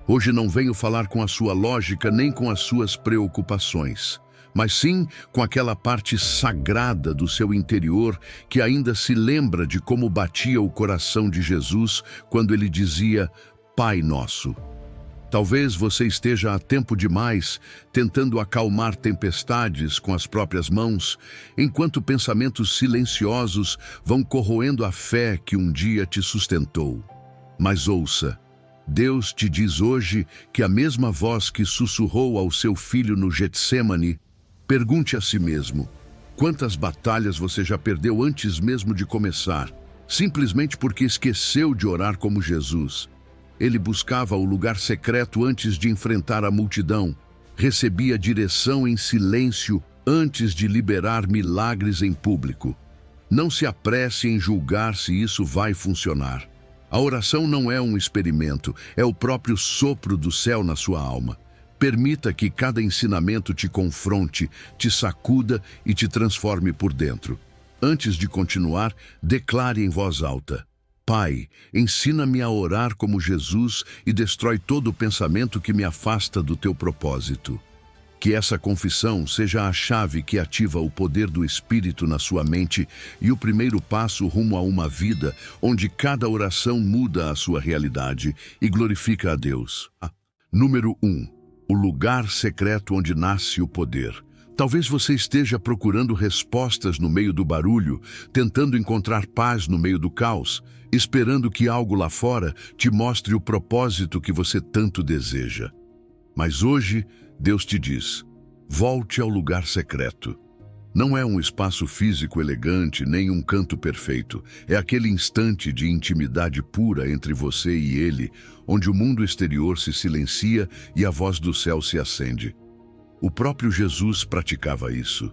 Hoje não venho falar com a sua lógica nem com as suas preocupações, mas sim com aquela parte sagrada do seu interior que ainda se lembra de como batia o coração de Jesus quando ele dizia: Pai Nosso. Talvez você esteja há tempo demais tentando acalmar tempestades com as próprias mãos, enquanto pensamentos silenciosos vão corroendo a fé que um dia te sustentou. Mas ouça, Deus te diz hoje que a mesma voz que sussurrou ao seu filho no Getsêmani, pergunte a si mesmo: quantas batalhas você já perdeu antes mesmo de começar, simplesmente porque esqueceu de orar como Jesus? Ele buscava o lugar secreto antes de enfrentar a multidão, recebia direção em silêncio antes de liberar milagres em público. Não se apresse em julgar se isso vai funcionar. A oração não é um experimento, é o próprio sopro do céu na sua alma. Permita que cada ensinamento te confronte, te sacuda e te transforme por dentro. Antes de continuar, declare em voz alta: Pai, ensina-me a orar como Jesus e destrói todo o pensamento que me afasta do teu propósito. Que essa confissão seja a chave que ativa o poder do Espírito na sua mente e o primeiro passo rumo a uma vida onde cada oração muda a sua realidade e glorifica a Deus. Número 1. O lugar secreto onde nasce o poder. Talvez você esteja procurando respostas no meio do barulho, tentando encontrar paz no meio do caos, esperando que algo lá fora te mostre o propósito que você tanto deseja. Mas hoje, Deus te diz: volte ao lugar secreto. Não é um espaço físico elegante, nem um canto perfeito. É aquele instante de intimidade pura entre você e Ele, onde o mundo exterior se silencia e a voz do céu se acende. O próprio Jesus praticava isso.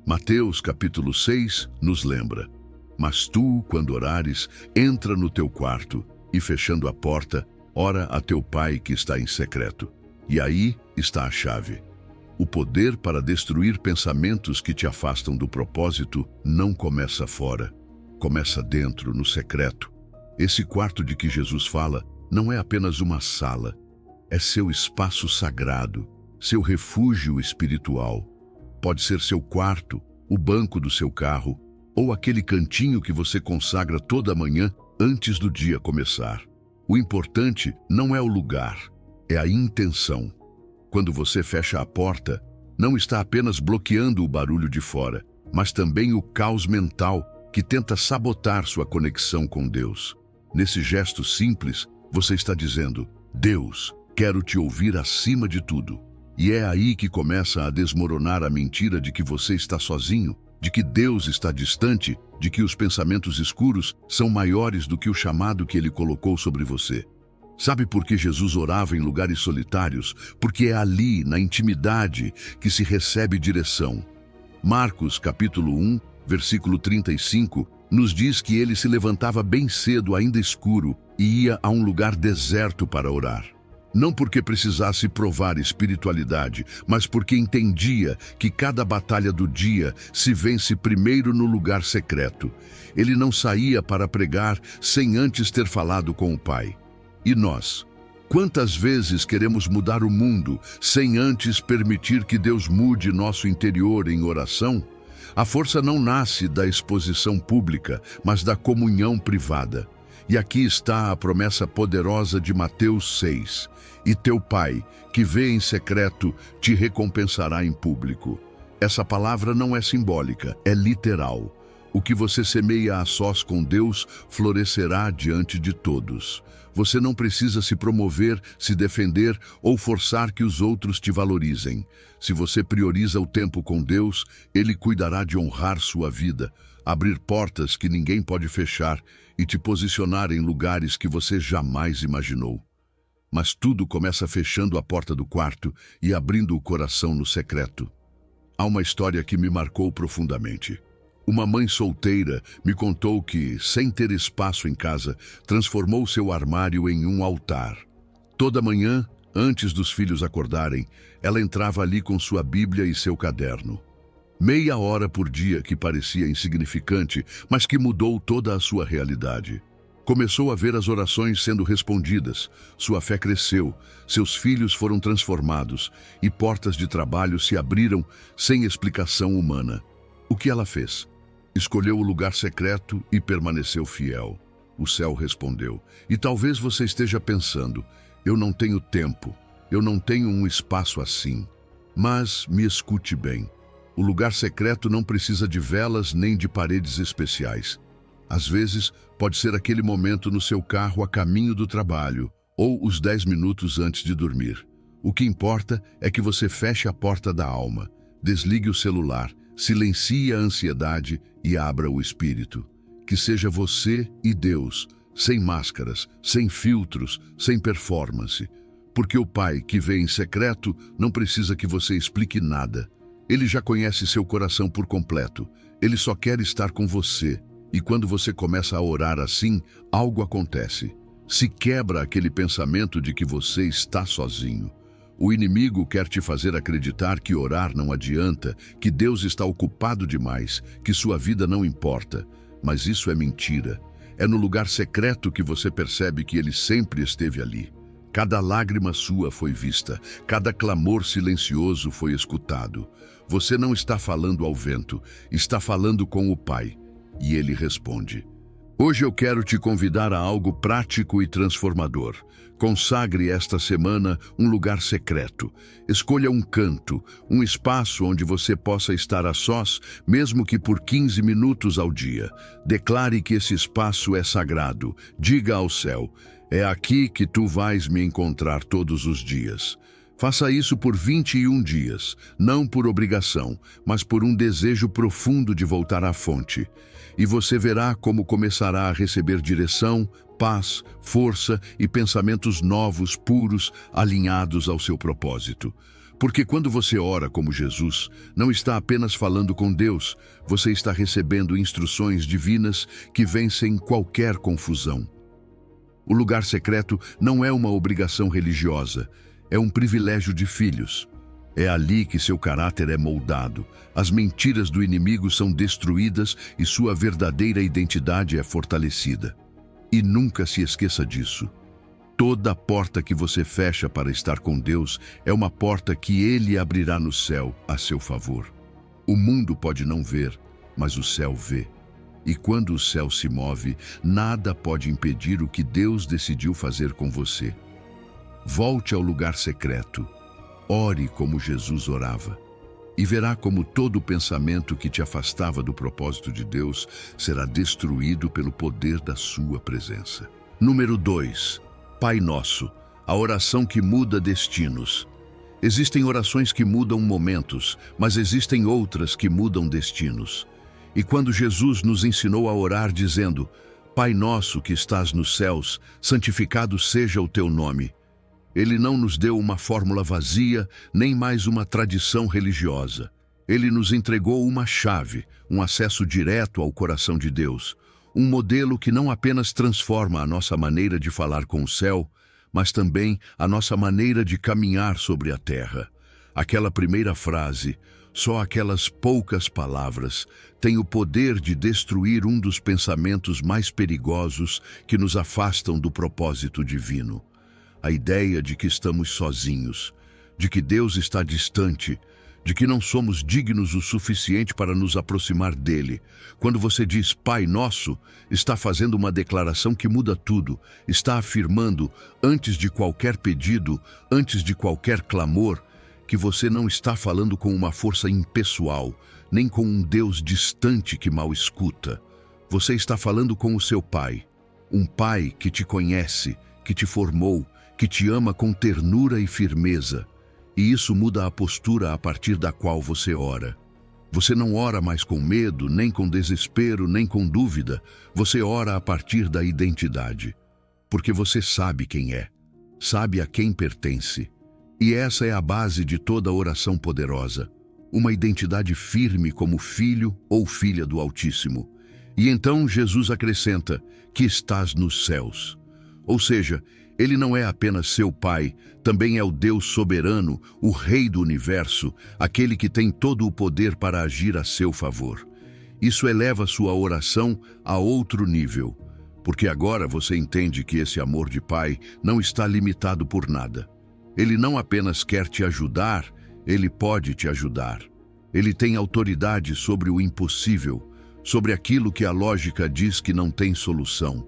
Mateus capítulo 6 nos lembra: mas tu, quando orares, entra no teu quarto e, fechando a porta, ora a teu Pai que está em secreto. E aí está a chave. O poder para destruir pensamentos que te afastam do propósito não começa fora, começa dentro, no secreto. Esse quarto de que Jesus fala não é apenas uma sala, é seu espaço sagrado, seu refúgio espiritual. Pode ser seu quarto, o banco do seu carro, ou aquele cantinho que você consagra toda manhã antes do dia começar. O importante não é o lugar, é a intenção. Quando você fecha a porta, não está apenas bloqueando o barulho de fora, mas também o caos mental que tenta sabotar sua conexão com Deus. Nesse gesto simples, você está dizendo: Deus, quero te ouvir acima de tudo. E é aí que começa a desmoronar a mentira de que você está sozinho, de que Deus está distante, de que os pensamentos escuros são maiores do que o chamado que Ele colocou sobre você. Sabe por que Jesus orava em lugares solitários? Porque é ali, na intimidade, que se recebe direção. Marcos, capítulo 1, versículo 35, nos diz que ele se levantava bem cedo, ainda escuro, e ia a um lugar deserto para orar. Não porque precisasse provar espiritualidade, mas porque entendia que cada batalha do dia se vence primeiro no lugar secreto. Ele não saía para pregar sem antes ter falado com o Pai. E nós? Quantas vezes queremos mudar o mundo sem antes permitir que Deus mude nosso interior em oração? A força não nasce da exposição pública, mas da comunhão privada. E aqui está a promessa poderosa de Mateus 6. E teu Pai, que vê em secreto, te recompensará em público. Essa palavra não é simbólica, é literal. O que você semeia a sós com Deus florescerá diante de todos. Você não precisa se promover, se defender ou forçar que os outros te valorizem. Se você prioriza o tempo com Deus, Ele cuidará de honrar sua vida, abrir portas que ninguém pode fechar e te posicionar em lugares que você jamais imaginou. Mas tudo começa fechando a porta do quarto e abrindo o coração no secreto. Há uma história que me marcou profundamente. Uma mãe solteira me contou que, sem ter espaço em casa, transformou seu armário em um altar. Toda manhã, antes dos filhos acordarem, ela entrava ali com sua Bíblia e seu caderno. Meia hora por dia que parecia insignificante, mas que mudou toda a sua realidade. Começou a ver as orações sendo respondidas, sua fé cresceu, seus filhos foram transformados e portas de trabalho se abriram sem explicação humana. O que ela fez? Escolheu o lugar secreto e permaneceu fiel. O céu respondeu. E talvez você esteja pensando, eu não tenho tempo, eu não tenho um espaço assim. Mas me escute bem. O lugar secreto não precisa de velas nem de paredes especiais. Às vezes, pode ser aquele momento no seu carro a caminho do trabalho, ou os 10 minutos antes de dormir. O que importa é que você feche a porta da alma, desligue o celular, silencie a ansiedade e abra o espírito. Que seja você e Deus, sem máscaras, sem filtros, sem performance. Porque o Pai que vê em secreto não precisa que você explique nada. Ele já conhece seu coração por completo. Ele só quer estar com você. E quando você começa a orar assim, algo acontece. Se quebra aquele pensamento de que você está sozinho. O inimigo quer te fazer acreditar que orar não adianta, que Deus está ocupado demais, que sua vida não importa. Mas isso é mentira. É no lugar secreto que você percebe que Ele sempre esteve ali. Cada lágrima sua foi vista, cada clamor silencioso foi escutado. Você não está falando ao vento, está falando com o Pai. E Ele responde. Hoje eu quero te convidar a algo prático e transformador. Consagre esta semana um lugar secreto. Escolha um canto, um espaço onde você possa estar a sós, mesmo que por 15 minutos ao dia. Declare que esse espaço é sagrado. Diga ao céu, é aqui que tu vais me encontrar todos os dias. Faça isso por 21 dias, não por obrigação, mas por um desejo profundo de voltar à fonte. E você verá como começará a receber direção, paz, força e pensamentos novos, puros, alinhados ao seu propósito. Porque quando você ora como Jesus, não está apenas falando com Deus, você está recebendo instruções divinas que vencem qualquer confusão. O lugar secreto não é uma obrigação religiosa, é um privilégio de filhos. É ali que seu caráter é moldado, as mentiras do inimigo são destruídas e sua verdadeira identidade é fortalecida. E nunca se esqueça disso. Toda porta que você fecha para estar com Deus é uma porta que Ele abrirá no céu a seu favor. O mundo pode não ver, mas o céu vê. E quando o céu se move, nada pode impedir o que Deus decidiu fazer com você. Volte ao lugar secreto. Ore como Jesus orava. E verá como todo pensamento que te afastava do propósito de Deus será destruído pelo poder da sua presença. Número 2. Pai Nosso, a oração que muda destinos. Existem orações que mudam momentos, mas existem outras que mudam destinos. E quando Jesus nos ensinou a orar dizendo, Pai Nosso que estás nos céus, santificado seja o teu nome. Ele não nos deu uma fórmula vazia, nem mais uma tradição religiosa. Ele nos entregou uma chave, um acesso direto ao coração de Deus. Um modelo que não apenas transforma a nossa maneira de falar com o céu, mas também a nossa maneira de caminhar sobre a terra. Aquela primeira frase, só aquelas poucas palavras, tem o poder de destruir um dos pensamentos mais perigosos que nos afastam do propósito divino. A ideia de que estamos sozinhos, de que Deus está distante, de que não somos dignos o suficiente para nos aproximar dele. Quando você diz Pai Nosso, está fazendo uma declaração que muda tudo, está afirmando, antes de qualquer pedido, antes de qualquer clamor, que você não está falando com uma força impessoal, nem com um Deus distante que mal escuta. Você está falando com o seu Pai, um Pai que te conhece, que te formou, que te ama com ternura e firmeza. E isso muda a postura a partir da qual você ora. Você não ora mais com medo, nem com desespero, nem com dúvida. Você ora a partir da identidade. Porque você sabe quem é, sabe a quem pertence. E essa é a base de toda oração poderosa. Uma identidade firme como filho ou filha do Altíssimo. E então Jesus acrescenta que estás nos céus. Ou seja, Ele não é apenas seu Pai, também é o Deus soberano, o Rei do Universo, aquele que tem todo o poder para agir a seu favor. Isso eleva sua oração a outro nível, Porque agora você entende que esse amor de pai não está limitado por nada. Ele não apenas quer te ajudar, ele pode te ajudar. Ele tem autoridade sobre o impossível, sobre aquilo que a lógica diz que não tem solução.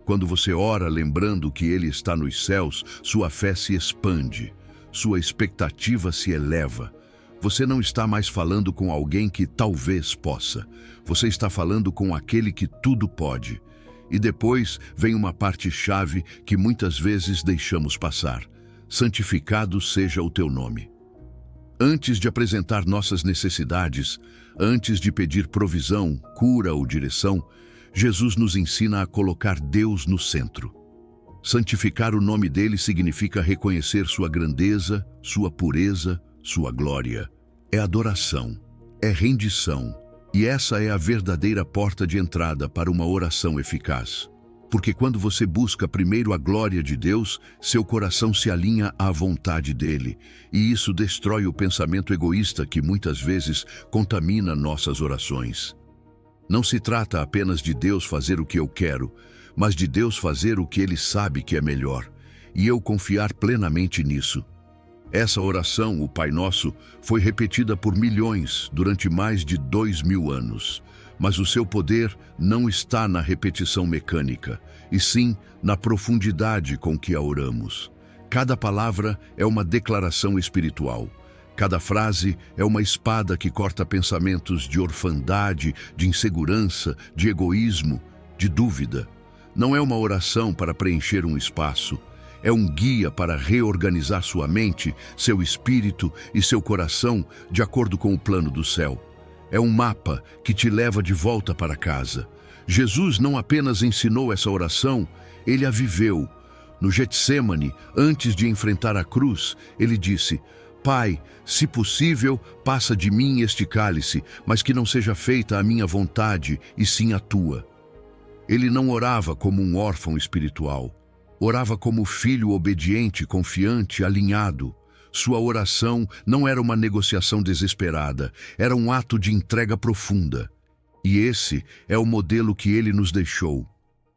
Quando você ora lembrando que ele está nos céus, sua fé se expande, sua expectativa se eleva. Você não está mais falando com alguém que talvez possa. Você está falando com aquele que tudo pode. E depois vem uma parte-chave que muitas vezes deixamos passar. Santificado seja o teu nome. Antes de apresentar nossas necessidades, antes de pedir provisão, cura ou direção, Jesus nos ensina a colocar Deus no centro. Santificar o nome dele significa reconhecer sua grandeza, sua pureza, sua glória. É adoração, é rendição, e essa é a verdadeira porta de entrada para uma oração eficaz. Porque quando você busca primeiro a glória de Deus, seu coração se alinha à vontade dele, e isso destrói o pensamento egoísta que muitas vezes contamina nossas orações. Não se trata apenas de Deus fazer o que eu quero, mas de Deus fazer o que ele sabe que é melhor, e eu confiar plenamente nisso. Essa oração, o Pai Nosso, foi repetida por milhões durante mais de 2000 anos. Mas o seu poder não está na repetição mecânica, e sim na profundidade com que a oramos. Cada palavra é uma declaração espiritual. Cada frase é uma espada que corta pensamentos de orfandade, de insegurança, de egoísmo, de dúvida. Não é uma oração para preencher um espaço. É um guia para reorganizar sua mente, seu espírito e seu coração de acordo com o plano do céu. É um mapa que te leva de volta para casa. Jesus não apenas ensinou essa oração, ele a viveu. No Getsêmani, antes de enfrentar a cruz, ele disse: Pai, se possível, passa de mim este cálice, mas que não seja feita a minha vontade, e sim a tua. Ele não orava como um órfão espiritual. Orava como filho obediente, confiante, alinhado. Sua oração não era uma negociação desesperada, era um ato de entrega profunda. E esse é o modelo que ele nos deixou.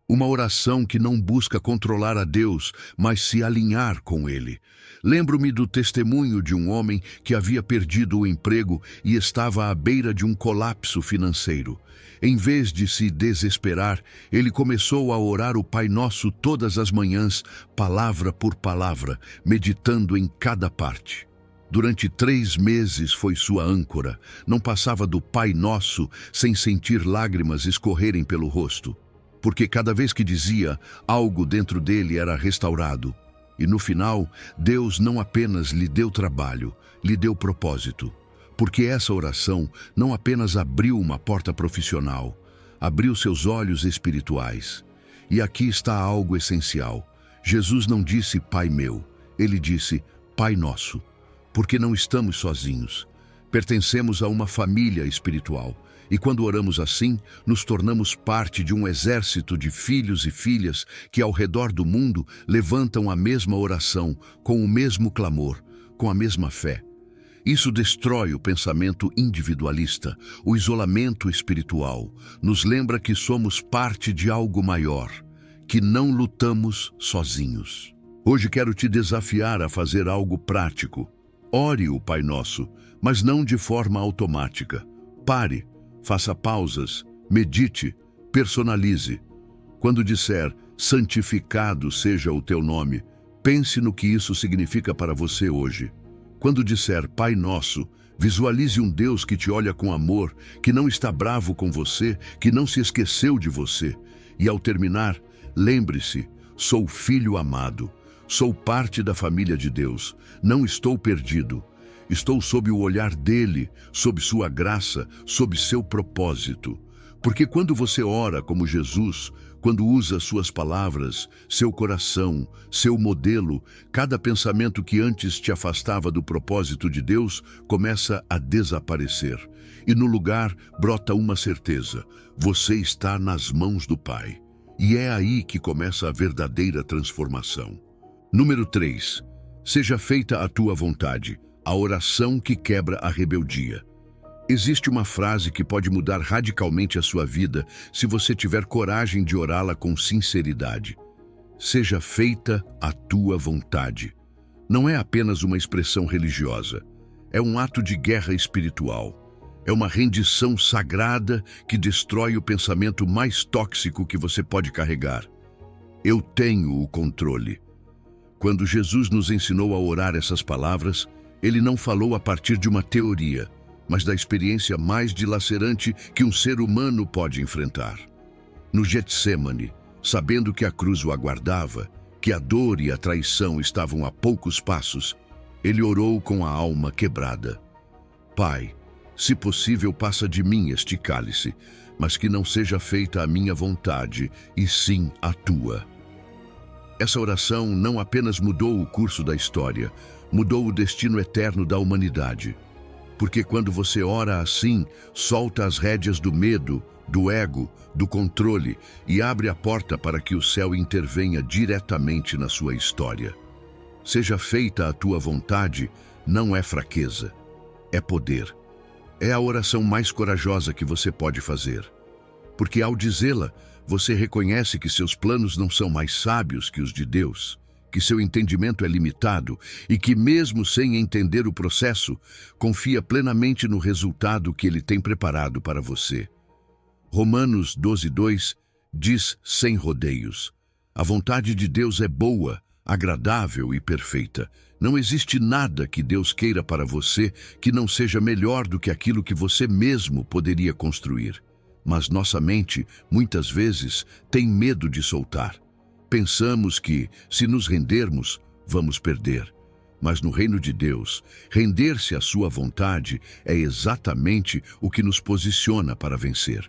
Uma oração que não busca controlar a Deus, mas se alinhar com ele. Lembro-me do testemunho de um homem que havia perdido o emprego e estava à beira de um colapso financeiro. Em vez de se desesperar, ele começou a orar o Pai Nosso todas as manhãs, palavra por palavra, meditando em cada parte. Durante 3 meses foi sua âncora. Não passava do Pai Nosso sem sentir lágrimas escorrerem pelo rosto. Porque cada vez que dizia, algo dentro dele era restaurado. E no final, Deus não apenas lhe deu trabalho, lhe deu propósito. Porque essa oração não apenas abriu uma porta profissional, abriu seus olhos espirituais. E aqui está algo essencial. Jesus não disse Pai meu, ele disse Pai Nosso. Porque não estamos sozinhos. Pertencemos a uma família espiritual. E quando oramos assim, nos tornamos parte de um exército de filhos e filhas que ao redor do mundo levantam a mesma oração, com o mesmo clamor, com a mesma fé. Isso destrói o pensamento individualista, o isolamento espiritual. Nos lembra que somos parte de algo maior, que não lutamos sozinhos. Hoje quero te desafiar a fazer algo prático. Ore o Pai Nosso, mas não de forma automática. Pare, faça pausas, medite, personalize. Quando disser, santificado seja o teu nome, pense no que isso significa para você hoje. Quando disser Pai Nosso, visualize um Deus que te olha com amor, que não está bravo com você, que não se esqueceu de você. E ao terminar, lembre-se, sou filho amado, sou parte da família de Deus, não estou perdido. Estou sob o olhar dele, sob sua graça, sob seu propósito. Porque quando você ora como Jesus, quando usa suas palavras, seu coração, seu modelo, cada pensamento que antes te afastava do propósito de Deus começa a desaparecer. E no lugar brota uma certeza: você está nas mãos do Pai. E é aí que começa a verdadeira transformação. Número 3. Seja feita a tua vontade, a oração que quebra a rebeldia. Existe uma frase que pode mudar radicalmente a sua vida se você tiver coragem de orá-la com sinceridade. Seja feita a tua vontade. Não é apenas uma expressão religiosa. É um ato de guerra espiritual. É uma rendição sagrada que destrói o pensamento mais tóxico que você pode carregar. Eu tenho o controle. Quando Jesus nos ensinou a orar essas palavras, ele não falou a partir de uma teoria, mas da experiência mais dilacerante que um ser humano pode enfrentar. No Getsêmani, sabendo que a cruz o aguardava, que a dor e a traição estavam a poucos passos, ele orou com a alma quebrada. Pai, se possível, passa de mim este cálice, mas que não seja feita a minha vontade, e sim a tua. Essa oração não apenas mudou o curso da história, mudou o destino eterno da humanidade. Porque quando você ora assim, solta as rédeas do medo, do ego, do controle e abre a porta para que o céu intervenha diretamente na sua história. Seja feita a tua vontade, não é fraqueza, é poder. É a oração mais corajosa que você pode fazer. Porque ao dizê-la, você reconhece que seus planos não são mais sábios que os de Deus, que seu entendimento é limitado e que, mesmo sem entender o processo, confia plenamente no resultado que ele tem preparado para você. Romanos 12:2 diz sem rodeios: a vontade de Deus é boa, agradável e perfeita. Não existe nada que Deus queira para você que não seja melhor do que aquilo que você mesmo poderia construir. Mas nossa mente, muitas vezes, tem medo de soltar. Pensamos que, se nos rendermos, vamos perder. Mas no reino de Deus, render-se à sua vontade é exatamente o que nos posiciona para vencer.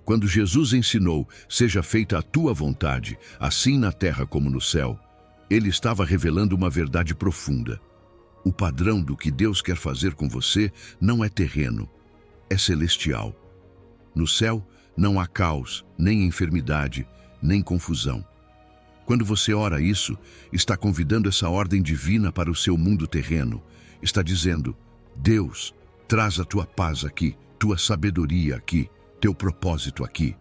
Quando Jesus ensinou, seja feita a tua vontade, assim na terra como no céu, ele estava revelando uma verdade profunda. O padrão do que Deus quer fazer com você não é terreno, é celestial. No céu não há caos, nem enfermidade, nem confusão. Quando você ora isso, está convidando essa ordem divina para o seu mundo terreno. Está dizendo: Deus, traz a tua paz aqui, tua sabedoria aqui, teu propósito aqui.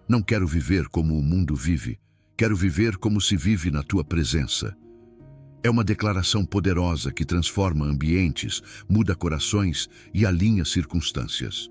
Não quero viver como o mundo vive. Quero viver como se vive na tua presença. É uma declaração poderosa que transforma ambientes, muda corações e alinha circunstâncias.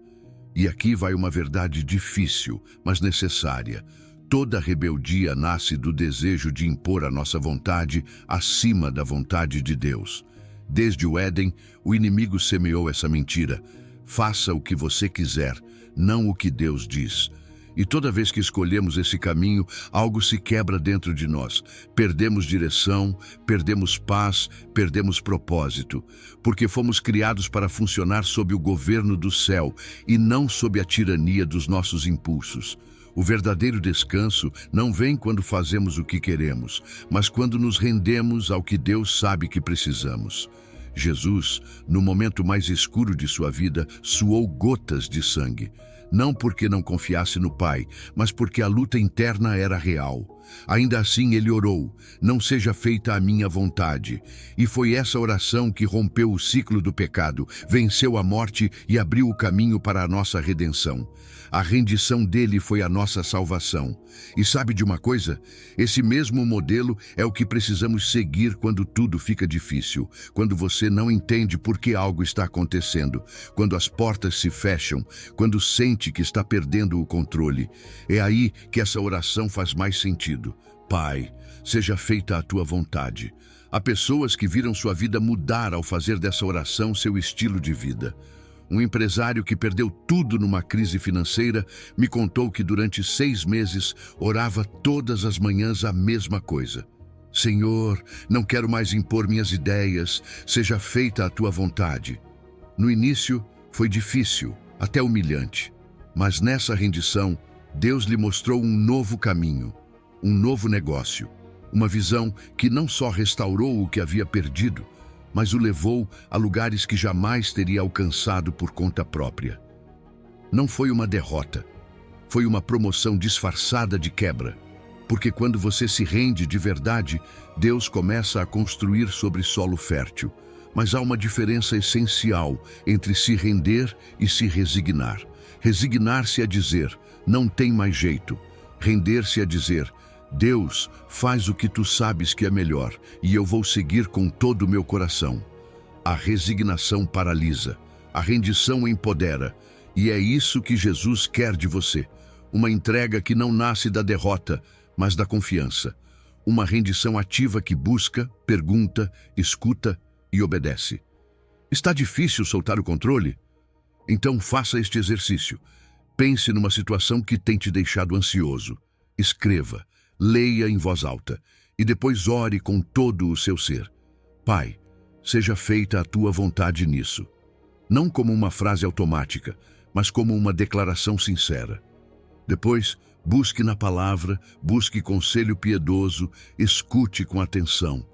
E aqui vai uma verdade difícil, mas necessária. Toda rebeldia nasce do desejo de impor a nossa vontade acima da vontade de Deus. Desde o Éden, o inimigo semeou essa mentira. Faça o que você quiser, não o que Deus diz. E toda vez que escolhemos esse caminho, algo se quebra dentro de nós. Perdemos direção, perdemos paz, perdemos propósito. Porque fomos criados para funcionar sob o governo do céu e não sob a tirania dos nossos impulsos. O verdadeiro descanso não vem quando fazemos o que queremos, mas quando nos rendemos ao que Deus sabe que precisamos. Jesus, no momento mais escuro de sua vida, suou gotas de sangue. Não porque não confiasse no Pai, mas porque a luta interna era real. Ainda assim ele orou: não seja feita a minha vontade. E foi essa oração que rompeu o ciclo do pecado, venceu a morte e abriu o caminho para a nossa redenção. A rendição dele foi a nossa salvação. E sabe de uma coisa? Esse mesmo modelo é o que precisamos seguir quando tudo fica difícil, quando você não entende por que algo está acontecendo, quando as portas se fecham, quando sente que está perdendo o controle. É aí que essa oração faz mais sentido. Pai, seja feita a tua vontade. Há pessoas que viram sua vida mudar ao fazer dessa oração seu estilo de vida. Um empresário que perdeu tudo numa crise financeira me contou que durante 6 meses orava todas as manhãs a mesma coisa. Senhor, não quero mais impor minhas ideias, seja feita a tua vontade. No início foi difícil, até humilhante, mas nessa rendição, Deus lhe mostrou um novo caminho, um novo negócio, uma visão que não só restaurou o que havia perdido, mas o levou a lugares que jamais teria alcançado por conta própria. Não foi uma derrota, foi uma promoção disfarçada de quebra, porque quando você se rende de verdade, Deus começa a construir sobre solo fértil. Mas há uma diferença essencial entre se render e se resignar. Resignar-se é dizer, não tem mais jeito. Render-se é dizer, Deus, faz o que tu sabes que é melhor, e eu vou seguir com todo o meu coração. A resignação paralisa, a rendição empodera, e é isso que Jesus quer de você. Uma entrega que não nasce da derrota, mas da confiança. Uma rendição ativa que busca, pergunta, escuta e obedece. Está difícil soltar o controle? Então faça este exercício. Pense numa situação que tem te deixado ansioso. Escreva, leia em voz alta e depois ore com todo o seu ser. Pai, seja feita a tua vontade nisso. Não como uma frase automática, mas como uma declaração sincera. Depois, busque na palavra, busque conselho piedoso, escute com atenção.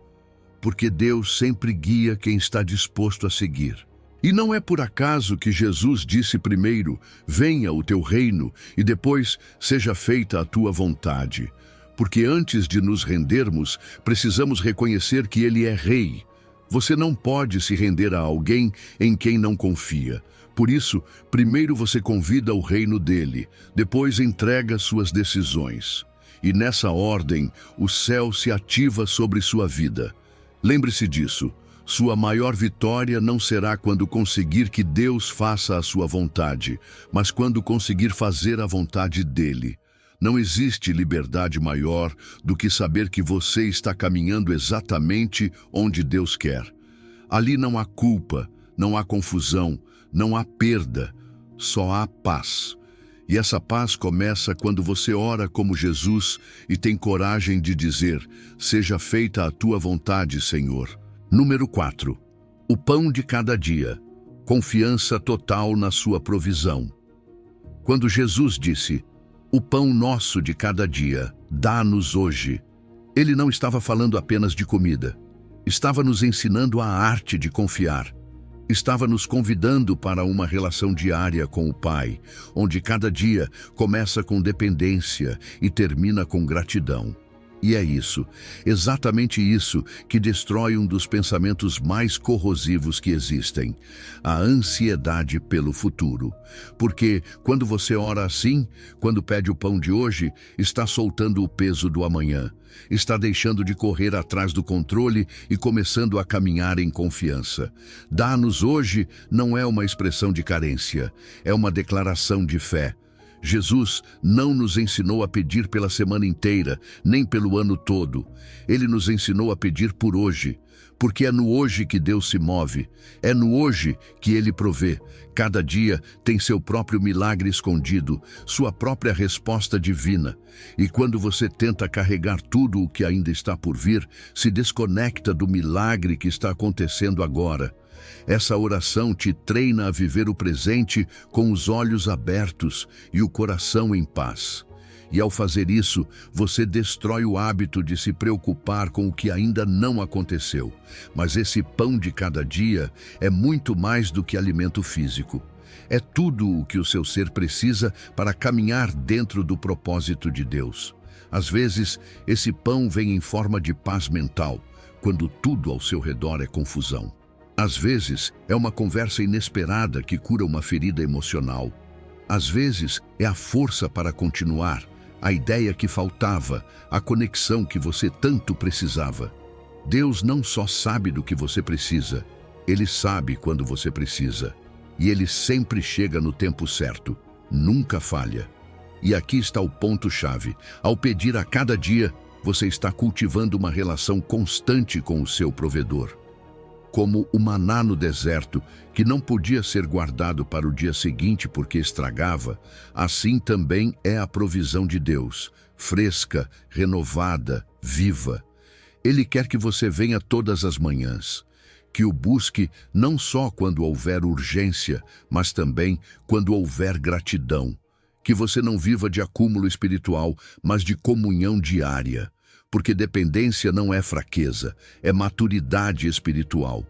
Porque Deus sempre guia quem está disposto a seguir. E não é por acaso que Jesus disse primeiro, venha o teu reino, e depois, seja feita a tua vontade. Porque antes de nos rendermos, precisamos reconhecer que Ele é Rei. Você não pode se render a alguém em quem não confia. Por isso, primeiro você convida o reino dele, depois entrega suas decisões. E nessa ordem, o céu se ativa sobre sua vida. Lembre-se disso, sua maior vitória não será quando conseguir que Deus faça a sua vontade, mas quando conseguir fazer a vontade dele. Não existe liberdade maior do que saber que você está caminhando exatamente onde Deus quer. Ali não há culpa, não há confusão, não há perda, só há paz. E essa paz começa quando você ora como Jesus e tem coragem de dizer, seja feita a tua vontade, Senhor. Número 4. O pão de cada dia. Confiança total na sua provisão. Quando Jesus disse, o pão nosso de cada dia, dá-nos hoje. Ele não estava falando apenas de comida. Estava nos ensinando a arte de confiar. Estava nos convidando para uma relação diária com o Pai, onde cada dia começa com dependência e termina com gratidão. E é isso, exatamente isso, que destrói um dos pensamentos mais corrosivos que existem, a ansiedade pelo futuro. Porque quando você ora assim, quando pede o pão de hoje, está soltando o peso do amanhã, está deixando de correr atrás do controle e começando a caminhar em confiança. Dá-nos hoje não é uma expressão de carência, é uma declaração de fé. Jesus não nos ensinou a pedir pela semana inteira, nem pelo ano todo. Ele nos ensinou a pedir por hoje, porque é no hoje que Deus se move, é no hoje que Ele provê. Cada dia tem seu próprio milagre escondido, sua própria resposta divina. E quando você tenta carregar tudo o que ainda está por vir, se desconecta do milagre que está acontecendo agora. Essa oração te treina a viver o presente com os olhos abertos e o coração em paz. E ao fazer isso, você destrói o hábito de se preocupar com o que ainda não aconteceu. Mas esse pão de cada dia é muito mais do que alimento físico. É tudo o que o seu ser precisa para caminhar dentro do propósito de Deus. Às vezes, esse pão vem em forma de paz mental, quando tudo ao seu redor é confusão. Às vezes, é uma conversa inesperada que cura uma ferida emocional. Às vezes, é a força para continuar, a ideia que faltava, a conexão que você tanto precisava. Deus não só sabe do que você precisa, Ele sabe quando você precisa. E Ele sempre chega no tempo certo, nunca falha. E aqui está o ponto-chave. Ao pedir a cada dia, você está cultivando uma relação constante com o seu provedor. Como o maná no deserto, que não podia ser guardado para o dia seguinte porque estragava, assim também é a provisão de Deus, fresca, renovada, viva. Ele quer que você venha todas as manhãs, que o busque não só quando houver urgência, mas também quando houver gratidão, que você não viva de acúmulo espiritual, mas de comunhão diária. Porque dependência não é fraqueza, é maturidade espiritual.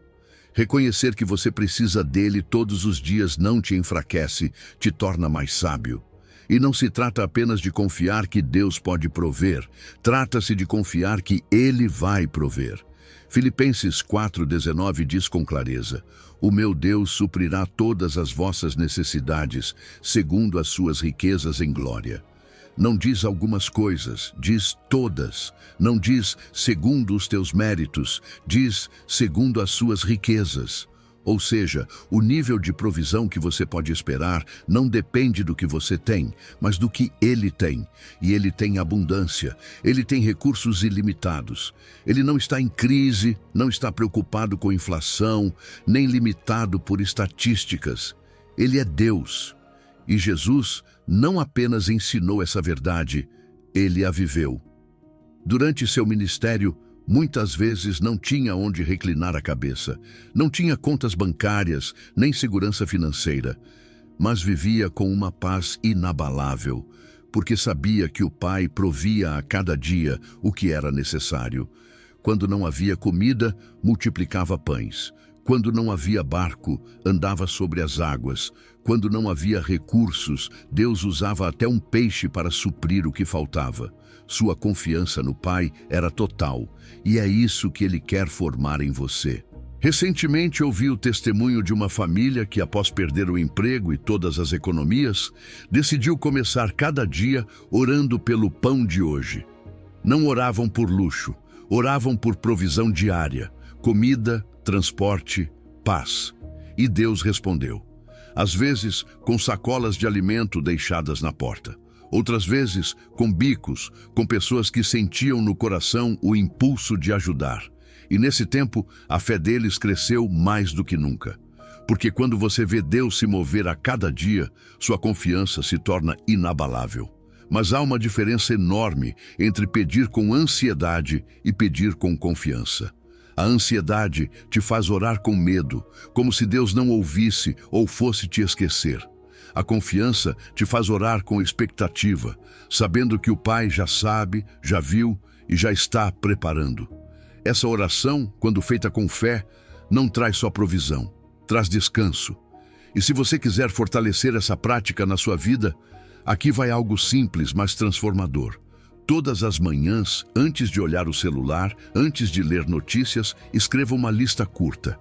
Reconhecer que você precisa dele todos os dias não te enfraquece, te torna mais sábio. E não se trata apenas de confiar que Deus pode prover, trata-se de confiar que Ele vai prover. Filipenses 4,19 diz com clareza: o meu Deus suprirá todas as vossas necessidades, segundo as suas riquezas em glória. Não diz algumas coisas, diz todas. Não diz segundo os teus méritos, diz segundo as suas riquezas. Ou seja, o nível de provisão que você pode esperar não depende do que você tem, mas do que Ele tem. E Ele tem abundância, Ele tem recursos ilimitados. Ele não está em crise, não está preocupado com inflação, nem limitado por estatísticas. Ele é Deus. E Jesus não apenas ensinou essa verdade, Ele a viveu. Durante seu ministério, muitas vezes não tinha onde reclinar a cabeça, não tinha contas bancárias, nem segurança financeira, mas vivia com uma paz inabalável, porque sabia que o Pai provia a cada dia o que era necessário. Quando não havia comida, multiplicava pães. Quando não havia barco, andava sobre as águas. Quando não havia recursos, Deus usava até um peixe para suprir o que faltava. Sua confiança no Pai era total, e é isso que Ele quer formar em você. Recentemente ouvi o testemunho de uma família que, após perder o emprego e todas as economias, decidiu começar cada dia orando pelo pão de hoje. Não oravam por luxo, oravam por provisão diária, comida, transporte, paz. E Deus respondeu. Às vezes, com sacolas de alimento deixadas na porta. Outras vezes, com bicos, com pessoas que sentiam no coração o impulso de ajudar. E nesse tempo, a fé deles cresceu mais do que nunca. Porque quando você vê Deus se mover a cada dia, sua confiança se torna inabalável. Mas há uma diferença enorme entre pedir com ansiedade e pedir com confiança. A ansiedade te faz orar com medo, como se Deus não ouvisse ou fosse te esquecer. A confiança te faz orar com expectativa, sabendo que o Pai já sabe, já viu e já está preparando. Essa oração, quando feita com fé, não traz só provisão, traz descanso. E se você quiser fortalecer essa prática na sua vida, aqui vai algo simples, mas transformador. Todas as manhãs, antes de olhar o celular, antes de ler notícias, escreva uma lista curta.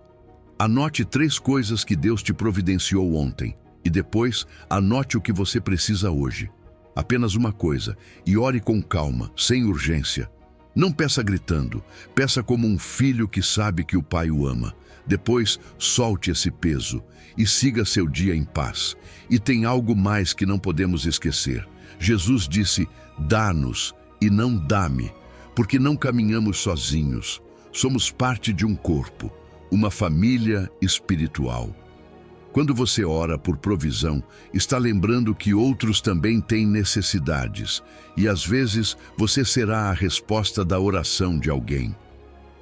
Anote 3 coisas que Deus te providenciou ontem. E depois, anote o que você precisa hoje. Apenas uma coisa, e ore com calma, sem urgência. Não peça gritando, peça como um filho que sabe que o Pai o ama. Depois, solte esse peso e siga seu dia em paz. E tem algo mais que não podemos esquecer. Jesus disse, dá-nos e não dá-me, porque não caminhamos sozinhos. Somos parte de um corpo, uma família espiritual. Quando você ora por provisão, está lembrando que outros também têm necessidades, e às vezes você será a resposta da oração de alguém.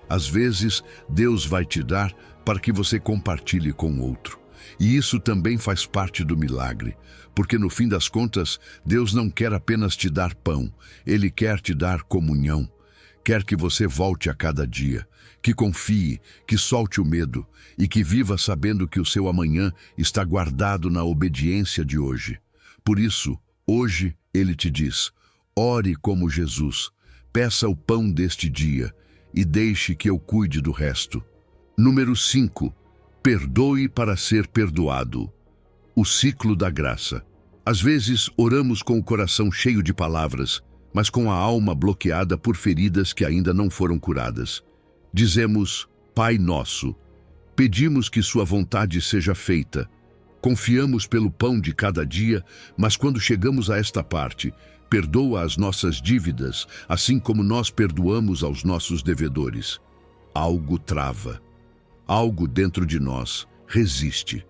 Às vezes, Deus vai te dar para que você compartilhe com outro. E isso também faz parte do milagre, porque no fim das contas, Deus não quer apenas te dar pão, Ele quer te dar comunhão. Quer que você volte a cada dia, que confie, que solte o medo e que viva sabendo que o seu amanhã está guardado na obediência de hoje. Por isso, hoje, Ele te diz, ore como Jesus, peça o pão deste dia e deixe que eu cuide do resto. Número 5. Perdoe para ser perdoado. O ciclo da graça. Às vezes, oramos com o coração cheio de palavras, mas com a alma bloqueada por feridas que ainda não foram curadas. Dizemos, Pai Nosso, pedimos que Sua vontade seja feita. Confiamos pelo pão de cada dia, mas quando chegamos a esta parte, perdoa as nossas dívidas, assim como nós perdoamos aos nossos devedores. Algo trava. Algo dentro de nós resiste.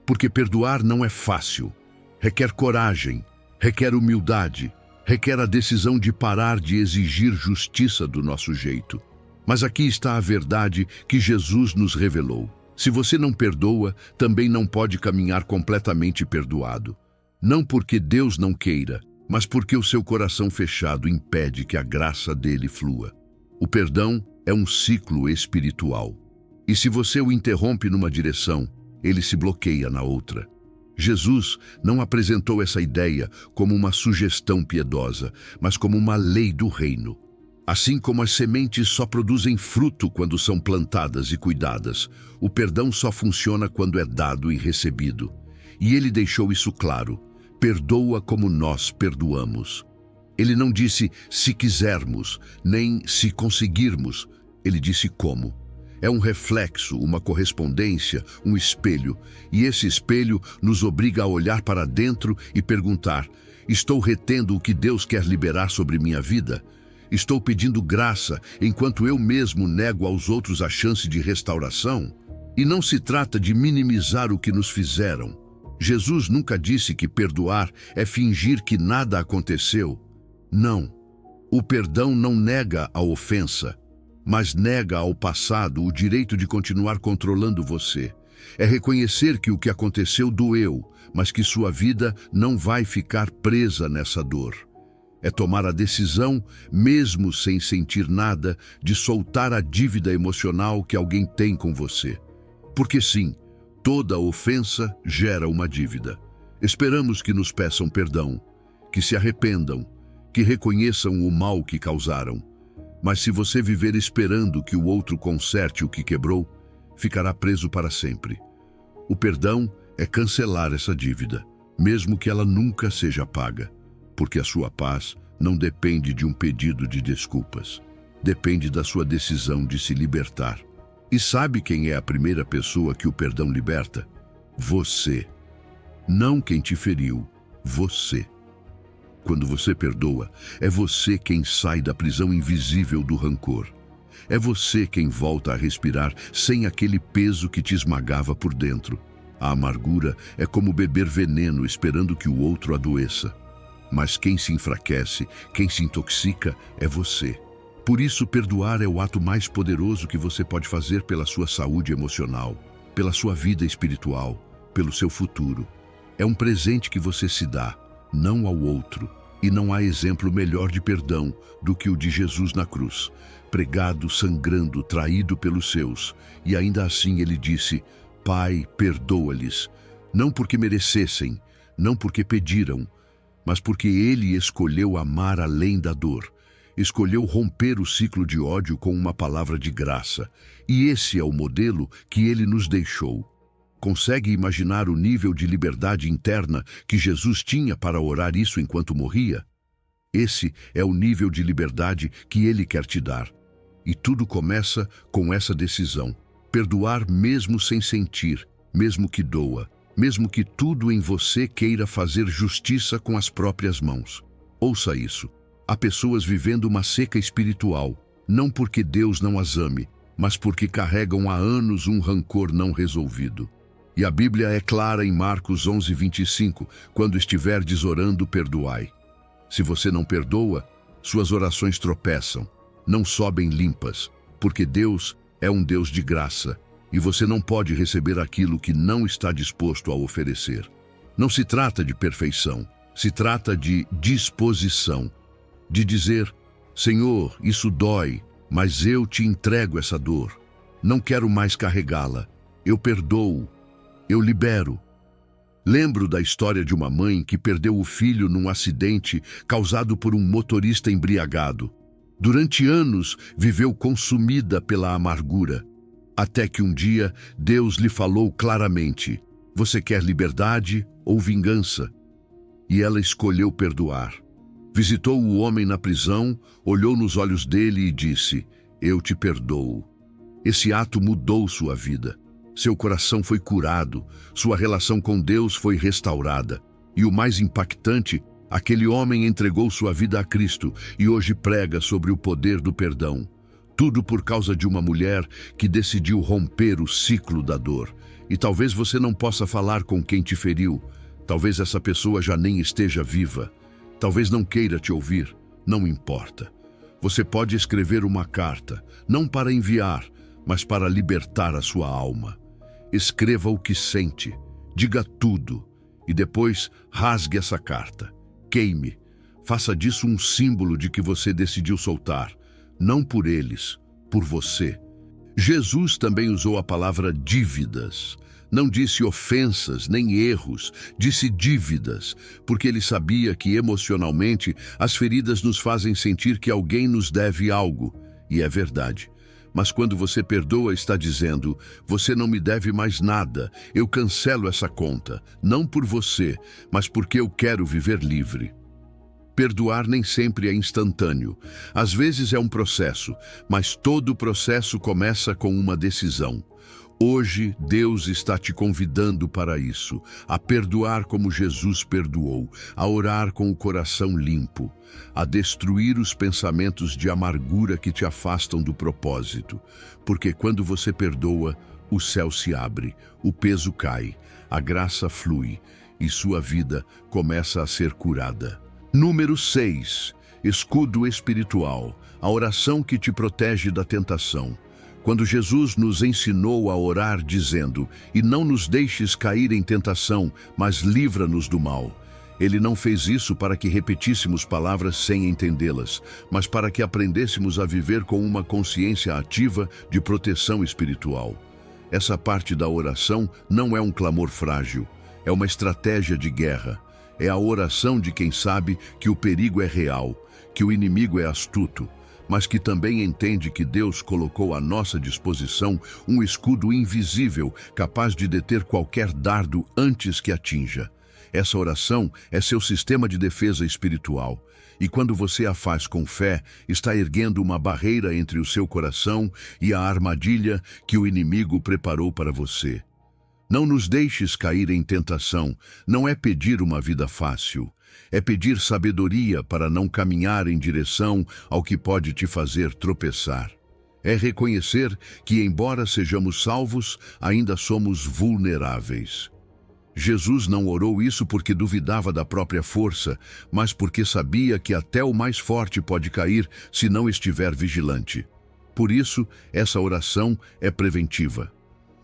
Porque perdoar não é fácil. Requer coragem, requer humildade, requer a decisão de parar de exigir justiça do nosso jeito. Mas aqui está a verdade que Jesus nos revelou. Se você não perdoa, também não pode caminhar completamente perdoado. Não porque Deus não queira, mas porque o seu coração fechado impede que a graça dele flua. O perdão é um ciclo espiritual. E se você o interrompe numa direção, ele se bloqueia na outra. Jesus não apresentou essa ideia como uma sugestão piedosa, mas como uma lei do reino. Assim como as sementes só produzem fruto quando são plantadas e cuidadas, o perdão só funciona quando é dado e recebido. E ele deixou isso claro: perdoa como nós perdoamos. Ele não disse se quisermos, nem se conseguirmos. Ele disse como. É um reflexo, uma correspondência, um espelho. E esse espelho nos obriga a olhar para dentro e perguntar: estou retendo o que Deus quer liberar sobre minha vida? Estou pedindo graça enquanto eu mesmo nego aos outros a chance de restauração? E não se trata de minimizar o que nos fizeram. Jesus nunca disse que perdoar é fingir que nada aconteceu. Não. O perdão não nega a ofensa, mas nega ao passado o direito de continuar controlando você. É reconhecer que o que aconteceu doeu, mas que sua vida não vai ficar presa nessa dor. É tomar a decisão, mesmo sem sentir nada, de soltar a dívida emocional que alguém tem com você. Porque sim, toda ofensa gera uma dívida. Esperamos que nos peçam perdão, que se arrependam, que reconheçam o mal que causaram. Mas se você viver esperando que o outro conserte o que quebrou, ficará preso para sempre. O perdão é cancelar essa dívida, mesmo que ela nunca seja paga. Porque a sua paz não depende de um pedido de desculpas. Depende da sua decisão de se libertar. E sabe quem é a primeira pessoa que o perdão liberta? Você. Não quem te feriu, você. Quando você perdoa, é você quem sai da prisão invisível do rancor. É você quem volta a respirar sem aquele peso que te esmagava por dentro. A amargura é como beber veneno esperando que o outro adoeça. Mas quem se enfraquece, quem se intoxica, é você. Por isso, perdoar é o ato mais poderoso que você pode fazer pela sua saúde emocional, pela sua vida espiritual, pelo seu futuro. É um presente que você se dá, não ao outro. E não há exemplo melhor de perdão do que o de Jesus na cruz, pregado, sangrando, traído pelos seus. E ainda assim ele disse: Pai, perdoa-lhes, não porque merecessem, não porque pediram, mas porque ele escolheu amar além da dor. Escolheu romper o ciclo de ódio com uma palavra de graça. E esse é o modelo que ele nos deixou. Consegue imaginar o nível de liberdade interna que Jesus tinha para orar isso enquanto morria? Esse é o nível de liberdade que ele quer te dar. E tudo começa com essa decisão: perdoar mesmo sem sentir, mesmo que doa, mesmo que tudo em você queira fazer justiça com as próprias mãos. Ouça isso. Há pessoas vivendo uma seca espiritual, não porque Deus não as ame, mas porque carregam há anos um rancor não resolvido. E a Bíblia é clara em Marcos 11:25, quando estiverdes orando, perdoai. Se você não perdoa, suas orações tropeçam, não sobem limpas, porque Deus é um Deus de graça, e você não pode receber aquilo que não está disposto a oferecer. Não se trata de perfeição, se trata de disposição, de dizer: Senhor, isso dói, mas eu te entrego essa dor. Não quero mais carregá-la. Eu perdoo. Eu libero. Lembro da história de uma mãe que perdeu o filho num acidente causado por um motorista embriagado. Durante anos, viveu consumida pela amargura. Até que um dia, Deus lhe falou claramente: você quer liberdade ou vingança? E ela escolheu perdoar. Visitou o homem na prisão, olhou nos olhos dele e disse: eu te perdoo. Esse ato mudou sua vida. Seu coração foi curado, sua relação com Deus foi restaurada. E o mais impactante, aquele homem entregou sua vida a Cristo e hoje prega sobre o poder do perdão. Tudo por causa de uma mulher que decidiu romper o ciclo da dor. E talvez você não possa falar com quem te feriu. Talvez essa pessoa já nem esteja viva. Talvez não queira te ouvir. Não importa. Você pode escrever uma carta, não para enviar, mas para libertar a sua alma. Escreva o que sente, diga tudo, e depois rasgue essa carta. Queime. Faça disso um símbolo de que você decidiu soltar, não por eles, por você. Jesus também usou a palavra dívidas. Não disse ofensas nem erros, disse dívidas, porque ele sabia que emocionalmente as feridas nos fazem sentir que alguém nos deve algo. E é verdade. Mas quando você perdoa, está dizendo: você não me deve mais nada, eu cancelo essa conta, não por você, mas porque eu quero viver livre. Perdoar nem sempre é instantâneo. Às vezes é um processo, mas todo processo começa com uma decisão. Hoje, Deus está te convidando para isso, a perdoar como Jesus perdoou, a orar com o coração limpo, a destruir os pensamentos de amargura que te afastam do propósito. Porque quando você perdoa, o céu se abre, o peso cai, a graça flui e sua vida começa a ser curada. Número 6. Escudo espiritual, a oração que te protege da tentação. Quando Jesus nos ensinou a orar dizendo: e não nos deixes cair em tentação, mas livra-nos do mal. Ele não fez isso para que repetíssemos palavras sem entendê-las, mas para que aprendêssemos a viver com uma consciência ativa de proteção espiritual. Essa parte da oração não é um clamor frágil, é uma estratégia de guerra. É a oração de quem sabe que o perigo é real, que o inimigo é astuto, mas que também entende que Deus colocou à nossa disposição um escudo invisível capaz de deter qualquer dardo antes que atinja. Essa oração é seu sistema de defesa espiritual. E quando você a faz com fé, está erguendo uma barreira entre o seu coração e a armadilha que o inimigo preparou para você. Não nos deixes cair em tentação, não é pedir uma vida fácil. É pedir sabedoria para não caminhar em direção ao que pode te fazer tropeçar. É reconhecer que, embora sejamos salvos, ainda somos vulneráveis. Jesus não orou isso porque duvidava da própria força, mas porque sabia que até o mais forte pode cair se não estiver vigilante. Por isso, essa oração é preventiva.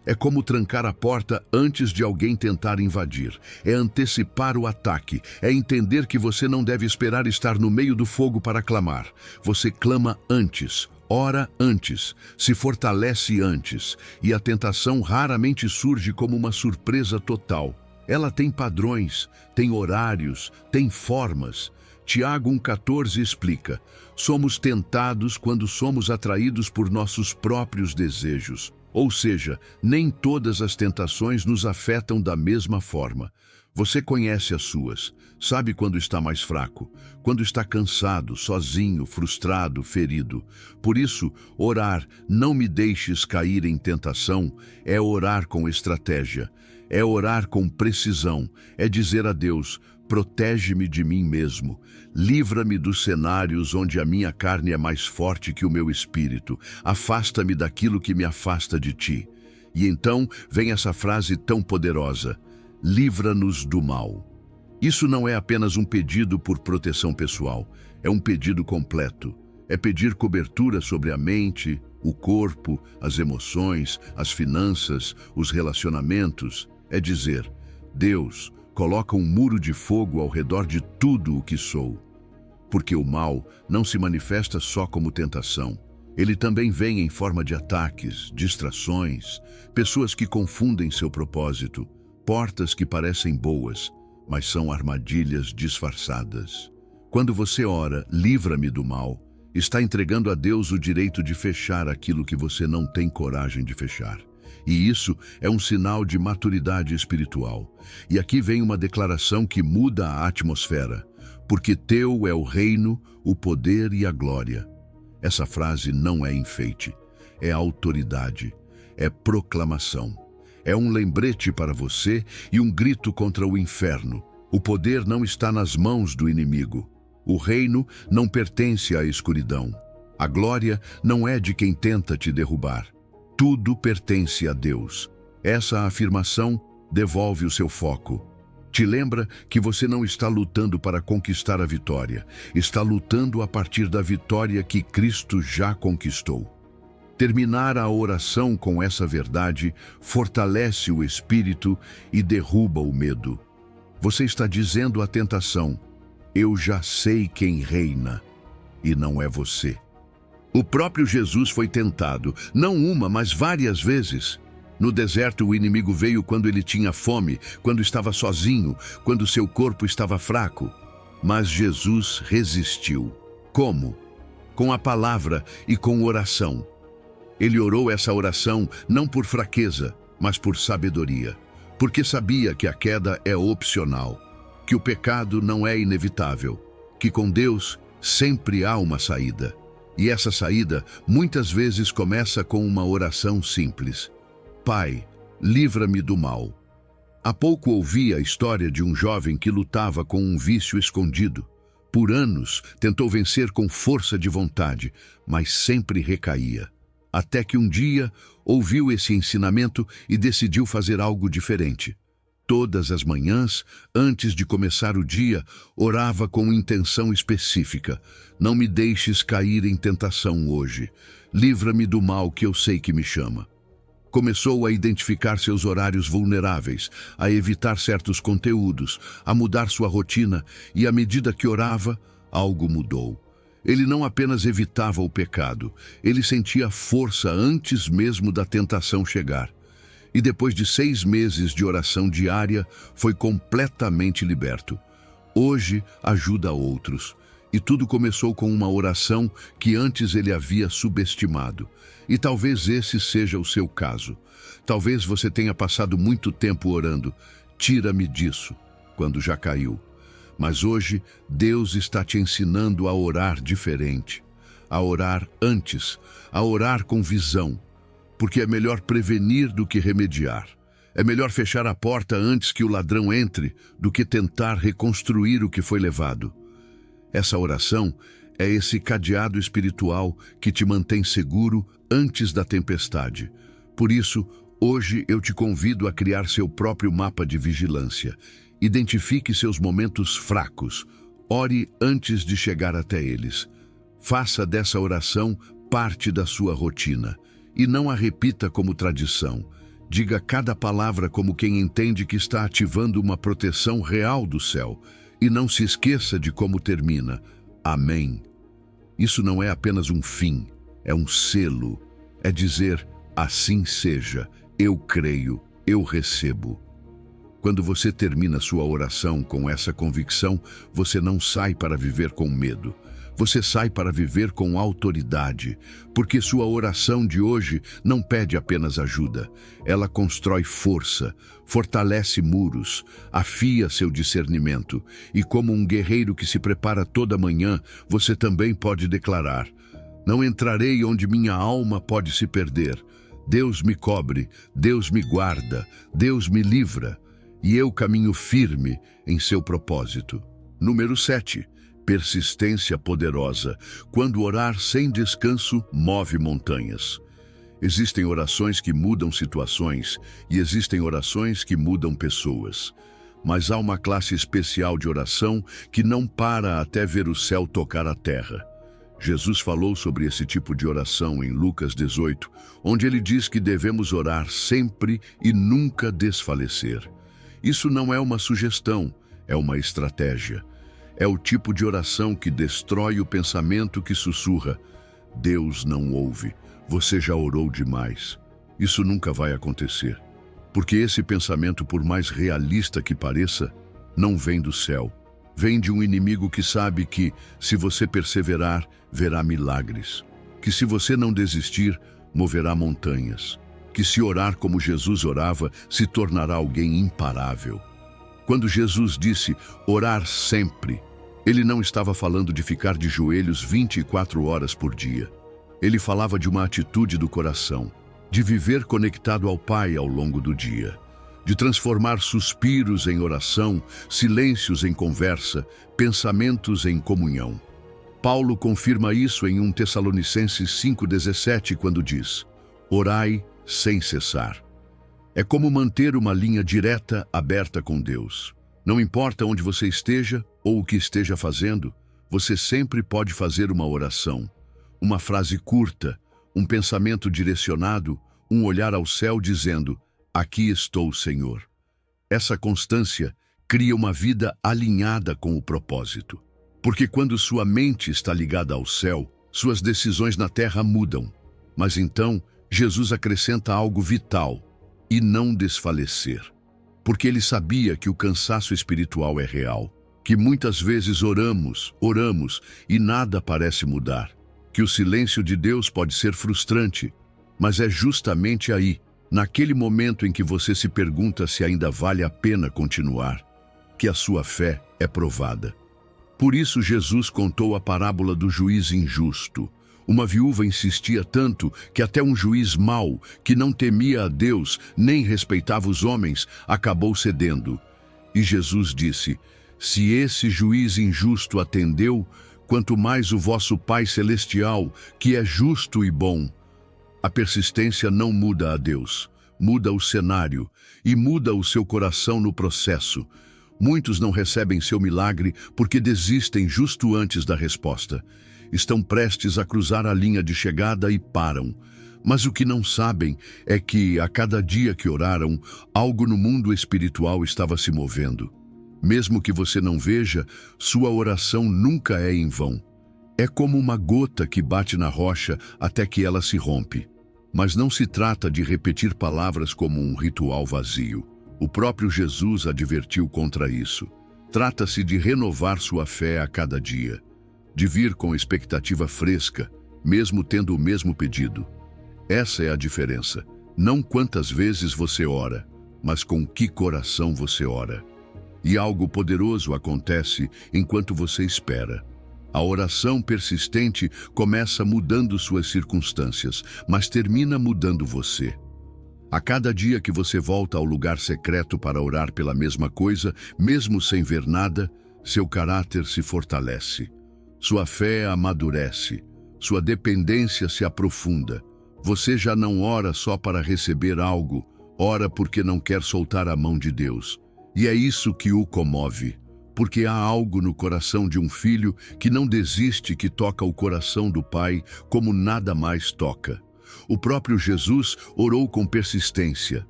É como trancar a porta antes de alguém tentar invadir. É antecipar o ataque. É entender que você não deve esperar estar no meio do fogo para clamar. Você clama antes, ora antes, se fortalece antes. E a tentação raramente surge como uma surpresa total. Ela tem padrões, tem horários, tem formas. Tiago 1,14 explica: somos tentados quando somos atraídos por nossos próprios desejos. Ou seja, nem todas as tentações nos afetam da mesma forma. Você conhece as suas, sabe quando está mais fraco, quando está cansado, sozinho, frustrado, ferido. Por isso, orar, não me deixes cair em tentação, é orar com estratégia, é orar com precisão, é dizer a Deus: protege-me de mim mesmo, livra-me dos cenários onde a minha carne é mais forte que o meu espírito, afasta-me daquilo que me afasta de ti. E então vem essa frase tão poderosa: livra-nos do mal. Isso não é apenas um pedido por proteção pessoal, é um pedido completo. É pedir cobertura sobre a mente, o corpo, as emoções, as finanças, os relacionamentos. É dizer: Deus, coloca um muro de fogo ao redor de tudo o que sou. Porque o mal não se manifesta só como tentação. Ele também vem em forma de ataques, distrações, pessoas que confundem seu propósito, portas que parecem boas, mas são armadilhas disfarçadas. Quando você ora, livra-me do mal, está entregando a Deus o direito de fechar aquilo que você não tem coragem de fechar. E isso é um sinal de maturidade espiritual. E aqui vem uma declaração que muda a atmosfera. Porque teu é o reino, o poder e a glória. Essa frase não é enfeite, é autoridade, é proclamação. É um lembrete para você e um grito contra o inferno. O poder não está nas mãos do inimigo. O reino não pertence à escuridão. A glória não é de quem tenta te derrubar. Tudo pertence a Deus. Essa afirmação devolve o seu foco. Te lembra que você não está lutando para conquistar a vitória. Está lutando a partir da vitória que Cristo já conquistou. Terminar a oração com essa verdade fortalece o espírito e derruba o medo. Você está dizendo à tentação: eu já sei quem reina, e não é você. O próprio Jesus foi tentado, não uma, mas várias vezes. No deserto, o inimigo veio quando ele tinha fome, quando estava sozinho, quando seu corpo estava fraco. Mas Jesus resistiu. Como? Com a palavra e com oração. Ele orou essa oração não por fraqueza, mas por sabedoria. Porque sabia que a queda é opcional, que o pecado não é inevitável, que com Deus sempre há uma saída. E essa saída muitas vezes começa com uma oração simples. Pai, livra-me do mal. Há pouco ouvi a história de um jovem que lutava com um vício escondido. Por anos, tentou vencer com força de vontade, mas sempre recaía. Até que um dia, ouviu esse ensinamento e decidiu fazer algo diferente. Todas as manhãs, antes de começar o dia, orava com intenção específica. Não me deixes cair em tentação hoje. Livra-me do mal que eu sei que me chama. Começou a identificar seus horários vulneráveis, a evitar certos conteúdos, a mudar sua rotina e, à medida que orava, algo mudou. Ele não apenas evitava o pecado, ele sentia força antes mesmo da tentação chegar. E depois de 6 meses de oração diária, foi completamente liberto. Hoje ajuda outros. E tudo começou com uma oração que antes ele havia subestimado. E talvez esse seja o seu caso. Talvez você tenha passado muito tempo orando. Tira-me disso, quando já caiu. Mas hoje, Deus está te ensinando a orar diferente. A orar antes, a orar com visão. Porque é melhor prevenir do que remediar. É melhor fechar a porta antes que o ladrão entre do que tentar reconstruir o que foi levado. Essa oração é esse cadeado espiritual que te mantém seguro antes da tempestade. Por isso, hoje eu te convido a criar seu próprio mapa de vigilância. Identifique seus momentos fracos. Ore antes de chegar até eles. Faça dessa oração parte da sua rotina. E não a repita como tradição. Diga cada palavra como quem entende que está ativando uma proteção real do céu. E não se esqueça de como termina. Amém. Isso não é apenas um fim, é um selo. É dizer, assim seja, eu creio, eu recebo. Quando você termina sua oração com essa convicção, você não sai para viver com medo. Você sai para viver com autoridade, porque sua oração de hoje não pede apenas ajuda. Ela constrói força, fortalece muros, afia seu discernimento. E como um guerreiro que se prepara toda manhã, você também pode declarar: não entrarei onde minha alma pode se perder. Deus me cobre, Deus me guarda, Deus me livra. E eu caminho firme em seu propósito. Número 7. Persistência poderosa. Quando orar sem descanso, move montanhas. Existem orações que mudam situações e existem orações que mudam pessoas. Mas há uma classe especial de oração que não para até ver o céu tocar a terra. Jesus falou sobre esse tipo de oração em Lucas 18, onde ele diz que devemos orar sempre e nunca desfalecer. Isso não é uma sugestão, é uma estratégia. É o tipo de oração que destrói o pensamento que sussurra: Deus não ouve, você já orou demais. Isso nunca vai acontecer. Porque esse pensamento, por mais realista que pareça, não vem do céu. Vem de um inimigo que sabe que, se você perseverar, verá milagres. Que se você não desistir, moverá montanhas. Que se orar como Jesus orava, se tornará alguém imparável. Quando Jesus disse orar sempre, ele não estava falando de ficar de joelhos 24 horas por dia. Ele falava de uma atitude do coração, de viver conectado ao Pai ao longo do dia, de transformar suspiros em oração, silêncios em conversa, pensamentos em comunhão. Paulo confirma isso em 1 Tessalonicenses 5,17, quando diz: orai sem cessar. É como manter uma linha direta aberta com Deus. Não importa onde você esteja ou o que esteja fazendo, você sempre pode fazer uma oração, uma frase curta, um pensamento direcionado, um olhar ao céu dizendo: aqui estou, Senhor. Essa constância cria uma vida alinhada com o propósito. Porque quando sua mente está ligada ao céu, Suas decisões na terra mudam. Mas então, Jesus acrescenta algo vital: e não desfalecer. Porque ele sabia que o cansaço espiritual é real, que muitas vezes oramos e nada parece mudar, que o silêncio de Deus pode ser frustrante, mas é justamente aí, naquele momento em que você se pergunta se ainda vale a pena continuar, que a sua fé é provada. Por isso Jesus contou a parábola do juiz injusto. Uma viúva insistia tanto que até um juiz mau, que não temia a Deus nem respeitava os homens, acabou cedendo. E Jesus disse: se esse juiz injusto atendeu, quanto mais o vosso Pai Celestial, que é justo e bom. A persistência não muda a Deus, muda o cenário e muda o seu coração no processo. Muitos não recebem seu milagre porque desistem justo antes da resposta. Estão prestes a cruzar a linha de chegada e param. Mas o que não sabem é que, a cada dia que oraram, algo no mundo espiritual estava se movendo. Mesmo que você não veja, sua oração nunca é em vão. É como uma gota que bate na rocha até que ela se rompe. Mas não se trata de repetir palavras como um ritual vazio. O próprio Jesus advertiu contra isso. Trata-se de renovar sua fé a cada dia, de vir com expectativa fresca, mesmo tendo o mesmo pedido. Essa é a diferença. Não quantas vezes você ora, mas com que coração você ora. E algo poderoso acontece enquanto você espera. A oração persistente começa mudando suas circunstâncias, mas termina mudando você. A cada dia que você volta ao lugar secreto para orar pela mesma coisa, mesmo sem ver nada, seu caráter se fortalece. Sua fé amadurece, sua dependência se aprofunda. Você já não ora só para receber algo, ora porque não quer soltar a mão de Deus. E é isso que o comove, porque há algo no coração de um filho que não desiste, que toca o coração do pai como nada mais toca. O próprio Jesus orou com persistência.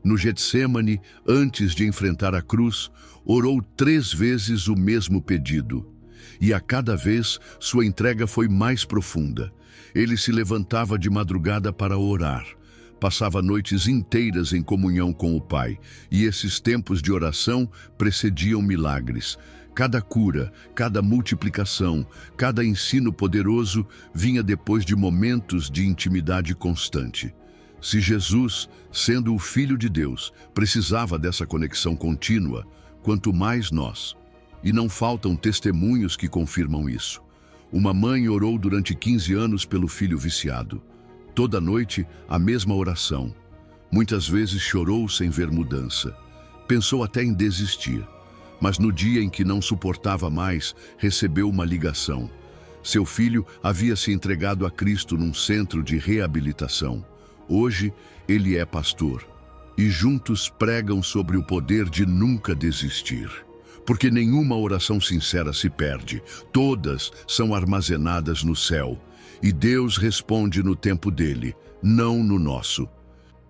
No Getsêmani, antes de enfrentar a cruz, orou 3 vezes o mesmo pedido. E a cada vez, sua entrega foi mais profunda. Ele se levantava de madrugada para orar. Passava noites inteiras em comunhão com o Pai. E esses tempos de oração precediam milagres. Cada cura, cada multiplicação, cada ensino poderoso vinha depois de momentos de intimidade constante. Se Jesus, sendo o Filho de Deus, precisava dessa conexão contínua, quanto mais nós. E não faltam testemunhos que confirmam isso. Uma mãe orou durante 15 anos pelo filho viciado. Toda noite, a mesma oração. Muitas vezes chorou sem ver mudança. Pensou até em desistir. Mas no dia em que não suportava mais, recebeu uma ligação. Seu filho havia se entregado a Cristo num centro de reabilitação. Hoje, ele é pastor. E juntos pregam sobre o poder de nunca desistir. Porque nenhuma oração sincera se perde. Todas são armazenadas no céu. E Deus responde no tempo dele, não no nosso.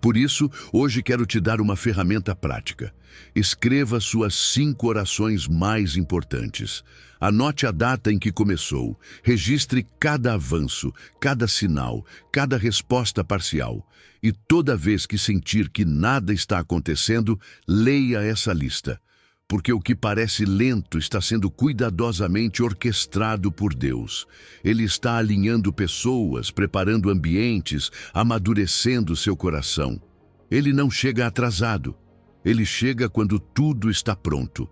Por isso, hoje quero te dar uma ferramenta prática. Escreva suas 5 orações mais importantes. Anote a data em que começou. Registre cada avanço, cada sinal, cada resposta parcial. E toda vez que sentir que nada está acontecendo, leia essa lista. Porque o que parece lento está sendo cuidadosamente orquestrado por Deus. Ele está alinhando pessoas, preparando ambientes, amadurecendo seu coração. Ele não chega atrasado. Ele chega quando tudo está pronto.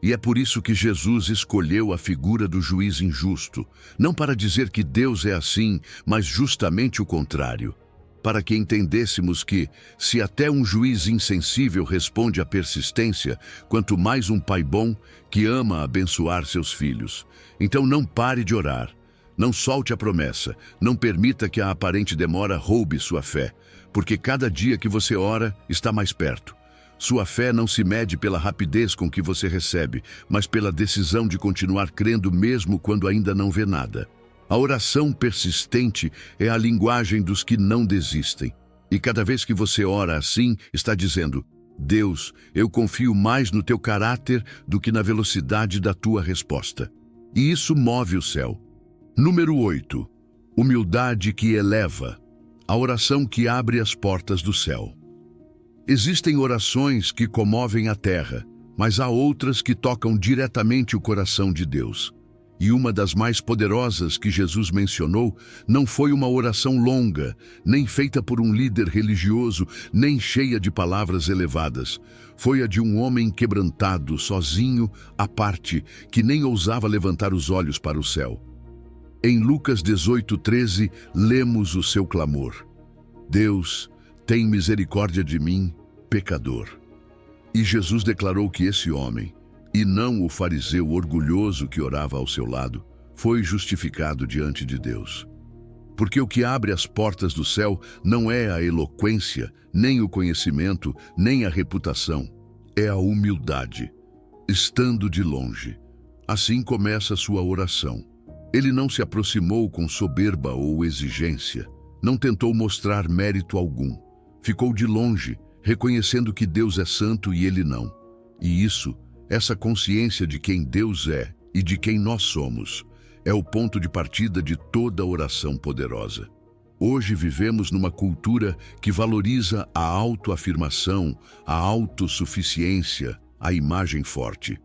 E é por isso que Jesus escolheu a figura do juiz injusto. Não para dizer que Deus é assim, mas justamente o contrário. Para que entendêssemos que, se até um juiz insensível responde à persistência, quanto mais um pai bom que ama abençoar seus filhos. Então não pare de orar. Não solte a promessa. Não permita que a aparente demora roube sua fé, porque cada dia que você ora está mais perto. Sua fé não se mede pela rapidez com que você recebe, mas pela decisão de continuar crendo mesmo quando ainda não vê nada. A oração persistente é a linguagem dos que não desistem. E cada vez que você ora assim, está dizendo: Deus, eu confio mais no teu caráter do que na velocidade da tua resposta. E isso move o céu. Número 8. Humildade que eleva. A oração que abre as portas do céu. Existem orações que comovem a terra, mas há outras que tocam diretamente o coração de Deus. E uma das mais poderosas que Jesus mencionou não foi uma oração longa, nem feita por um líder religioso, nem cheia de palavras elevadas. Foi a de um homem quebrantado, sozinho, à parte, que nem ousava levantar os olhos para o céu. Em Lucas 18:13, lemos o seu clamor: Deus, tem misericórdia de mim, pecador. E Jesus declarou que esse homem, e não o fariseu orgulhoso que orava ao seu lado, foi justificado diante de Deus. Porque o que abre as portas do céu não é a eloquência, nem o conhecimento, nem a reputação, é a humildade, estando de longe. Assim começa a sua oração. Ele não se aproximou com soberba ou exigência, não tentou mostrar mérito algum. Ficou de longe, reconhecendo que Deus é santo e ele não. E isso, essa consciência de quem Deus é e de quem nós somos, é o ponto de partida de toda oração poderosa. Hoje vivemos numa cultura que valoriza a autoafirmação, a autossuficiência, a imagem forte.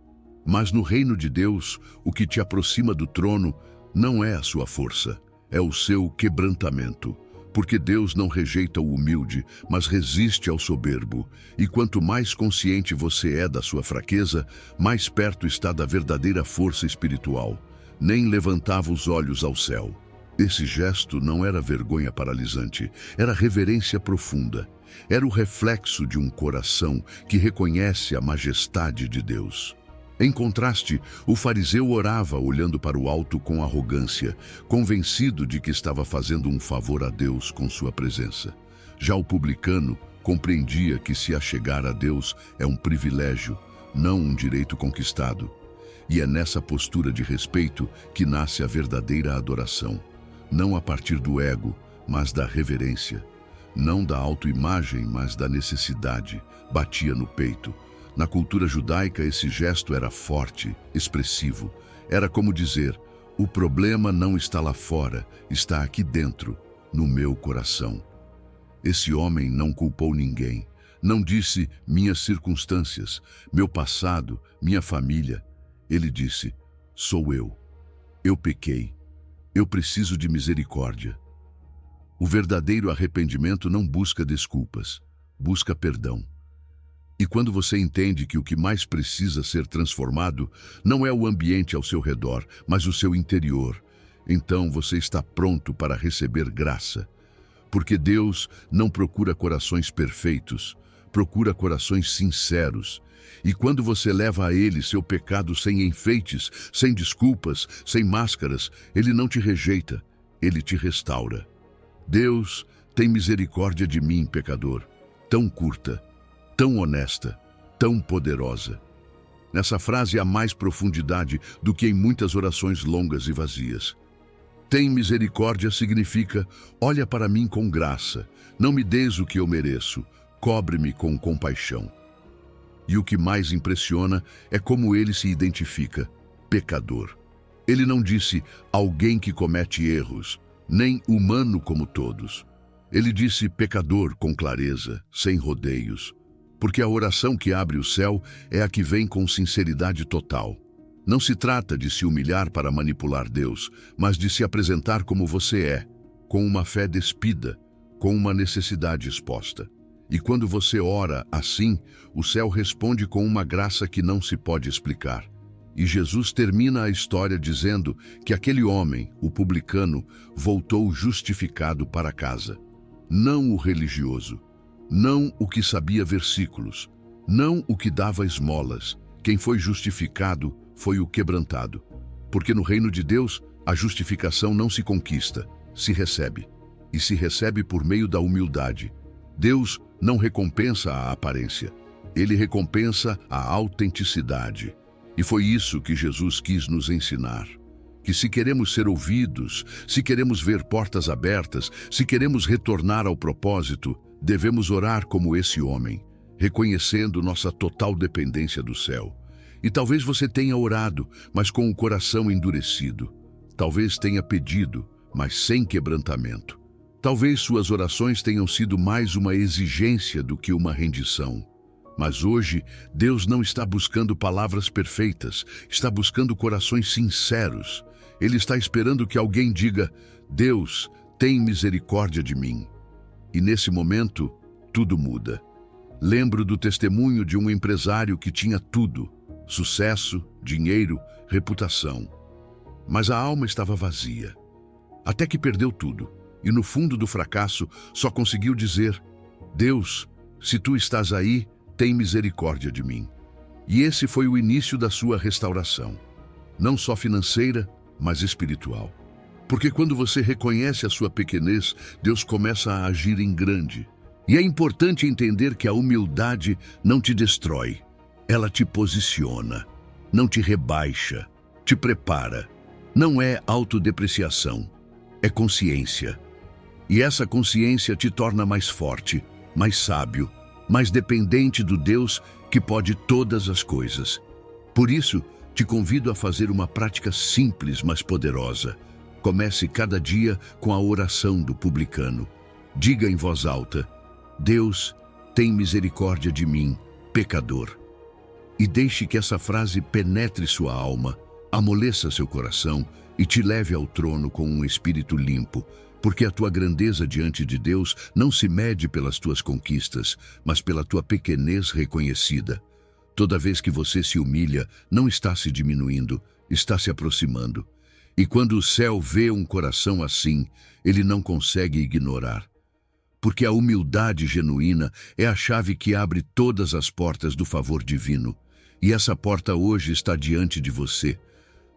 Mas no reino de Deus, o que te aproxima do trono não é a sua força, é o seu quebrantamento. Porque Deus não rejeita o humilde, mas resiste ao soberbo. E quanto mais consciente você é da sua fraqueza, mais perto está da verdadeira força espiritual. Nem levantava os olhos ao céu. Esse gesto não era vergonha paralisante, era reverência profunda. Era o reflexo de um coração que reconhece a majestade de Deus. Em contraste, o fariseu orava olhando para o alto com arrogância, convencido de que estava fazendo um favor a Deus com sua presença. Já o publicano compreendia que se achegar a Deus é um privilégio, não um direito conquistado. E é nessa postura de respeito que nasce a verdadeira adoração, não a partir do ego, mas da reverência. Não da autoimagem, mas da necessidade, batia no peito. Na cultura judaica, esse gesto era forte, expressivo. Era como dizer: o problema não está lá fora, está aqui dentro, no meu coração. Esse homem não culpou ninguém. Não disse minhas circunstâncias, meu passado, minha família. Ele disse: sou eu. Eu pequei. Eu preciso de misericórdia. O verdadeiro arrependimento não busca desculpas, busca perdão. E quando você entende que o que mais precisa ser transformado não é o ambiente ao seu redor, mas o seu interior, então você está pronto para receber graça. Porque Deus não procura corações perfeitos, procura corações sinceros. E quando você leva a Ele seu pecado sem enfeites, sem desculpas, sem máscaras, Ele não te rejeita, Ele te restaura. Deus, tem misericórdia de mim, pecador, tão curta, tão honesta, tão poderosa. Nessa frase há mais profundidade do que em muitas orações longas e vazias. Tem misericórdia significa: olha para mim com graça, não me des o que eu mereço, cobre-me com compaixão. E o que mais impressiona é como ele se identifica: pecador. Ele não disse alguém que comete erros, nem humano como todos. Ele disse pecador com clareza, sem rodeios. Porque a oração que abre o céu é a que vem com sinceridade total. Não se trata de se humilhar para manipular Deus, mas de se apresentar como você é, com uma fé despida, com uma necessidade exposta. E quando você ora assim, o céu responde com uma graça que não se pode explicar. E Jesus termina a história dizendo que aquele homem, o publicano, voltou justificado para casa. Não o religioso, não o que sabia versículos, não o que dava esmolas. Quem foi justificado foi o quebrantado. Porque no reino de Deus, a justificação não se conquista, se recebe. E se recebe por meio da humildade. Deus não recompensa a aparência, Ele recompensa a autenticidade. E foi isso que Jesus quis nos ensinar. Que se queremos ser ouvidos, se queremos ver portas abertas, se queremos retornar ao propósito, devemos orar como esse homem, reconhecendo nossa total dependência do céu. E talvez você tenha orado, mas com o coração endurecido. Talvez tenha pedido, mas sem quebrantamento. Talvez suas orações tenham sido mais uma exigência do que uma rendição. Mas hoje, Deus não está buscando palavras perfeitas, está buscando corações sinceros. Ele está esperando que alguém diga: Deus, tem misericórdia de mim. E nesse momento, tudo muda. Lembro do testemunho de um empresário que tinha tudo: sucesso, dinheiro, reputação. Mas a alma estava vazia. Até que perdeu tudo, e no fundo do fracasso só conseguiu dizer: Deus, se tu estás aí, tem misericórdia de mim. E esse foi o início da sua restauração. Não só financeira, mas espiritual. Porque quando você reconhece a sua pequenez, Deus começa a agir em grande. E é importante entender que a humildade não te destrói. Ela te posiciona, não te rebaixa, te prepara. Não é autodepreciação, é consciência. E essa consciência te torna mais forte, mais sábio, mais dependente do Deus que pode todas as coisas. Por isso, te convido a fazer uma prática simples, mas poderosa. Comece cada dia com a oração do publicano. Diga em voz alta: Deus, tem misericórdia de mim, pecador. E deixe que essa frase penetre sua alma, amoleça seu coração e te leve ao trono com um espírito limpo, porque a tua grandeza diante de Deus não se mede pelas tuas conquistas, mas pela tua pequenez reconhecida. Toda vez que você se humilha, não está se diminuindo, está se aproximando. E quando o céu vê um coração assim, ele não consegue ignorar. Porque a humildade genuína é a chave que abre todas as portas do favor divino. E essa porta hoje está diante de você.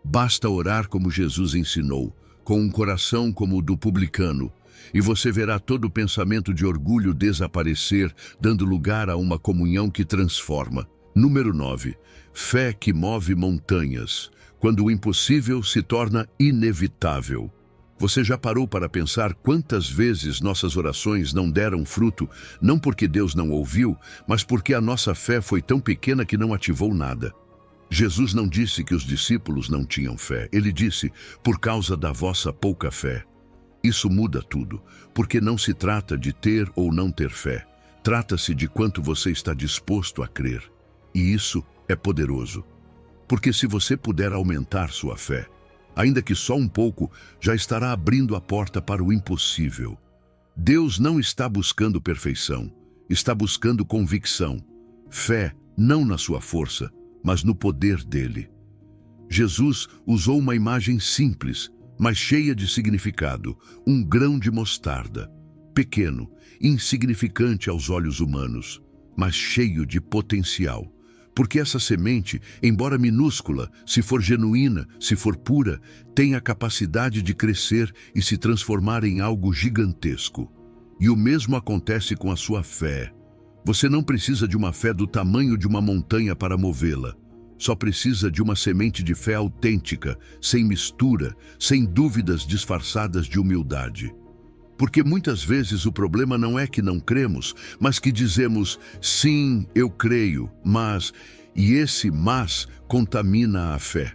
Basta orar como Jesus ensinou, com um coração como o do publicano, e você verá todo o pensamento de orgulho desaparecer, dando lugar a uma comunhão que transforma. Número 9. Fé que move montanhas, quando o impossível se torna inevitável. Você já parou para pensar quantas vezes nossas orações não deram fruto, não porque Deus não ouviu, mas porque a nossa fé foi tão pequena que não ativou nada? Jesus não disse que os discípulos não tinham fé. Ele disse: por causa da vossa pouca fé. Isso muda tudo, porque não se trata de ter ou não ter fé. Trata-se de quanto você está disposto a crer. E isso é poderoso. Porque se você puder aumentar sua fé, ainda que só um pouco, já estará abrindo a porta para o impossível. Deus não está buscando perfeição, está buscando convicção. Fé não na sua força, mas no poder dele. Jesus usou uma imagem simples, mas cheia de significado: um grão de mostarda, pequeno, insignificante aos olhos humanos, mas cheio de potencial. Porque essa semente, embora minúscula, se for genuína, se for pura, tem a capacidade de crescer e se transformar em algo gigantesco. E o mesmo acontece com a sua fé. Você não precisa de uma fé do tamanho de uma montanha para movê-la. Só precisa de uma semente de fé autêntica, sem mistura, sem dúvidas disfarçadas de humildade. Porque muitas vezes o problema não é que não cremos, mas que dizemos: sim, eu creio, mas... E esse mas contamina a fé.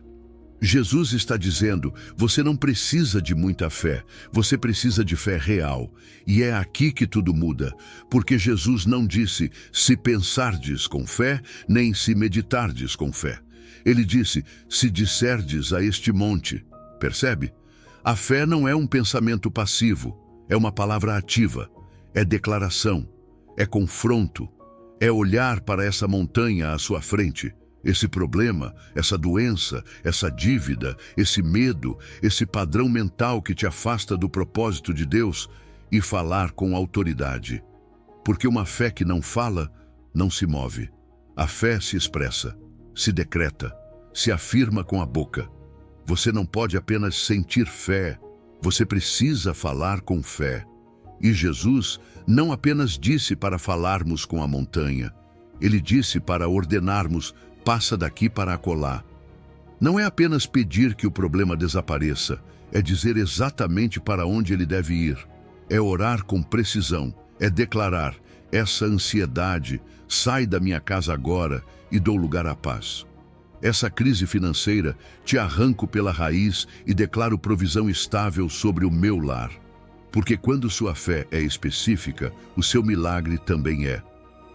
Jesus está dizendo: você não precisa de muita fé, você precisa de fé real. E é aqui que tudo muda, porque Jesus não disse: se pensardes com fé, nem se meditardes com fé. Ele disse: se disserdes a este monte. Percebe? A fé não é um pensamento passivo, é uma palavra ativa, é declaração, é confronto, é olhar para essa montanha à sua frente. Esse problema, essa doença, essa dívida, esse medo, esse padrão mental que te afasta do propósito de Deus, e falar com autoridade. Porque uma fé que não fala, não se move. A fé se expressa, se decreta, se afirma com a boca. Você não pode apenas sentir fé, você precisa falar com fé. E Jesus não apenas disse para falarmos com a montanha, ele disse para ordenarmos: passa daqui para acolá. Não é apenas pedir que o problema desapareça, é dizer exatamente para onde ele deve ir. É orar com precisão, é declarar: essa ansiedade, sai da minha casa agora e dou lugar à paz. Essa crise financeira te arranco pela raiz e declaro provisão estável sobre o meu lar. Porque quando sua fé é específica, o seu milagre também é.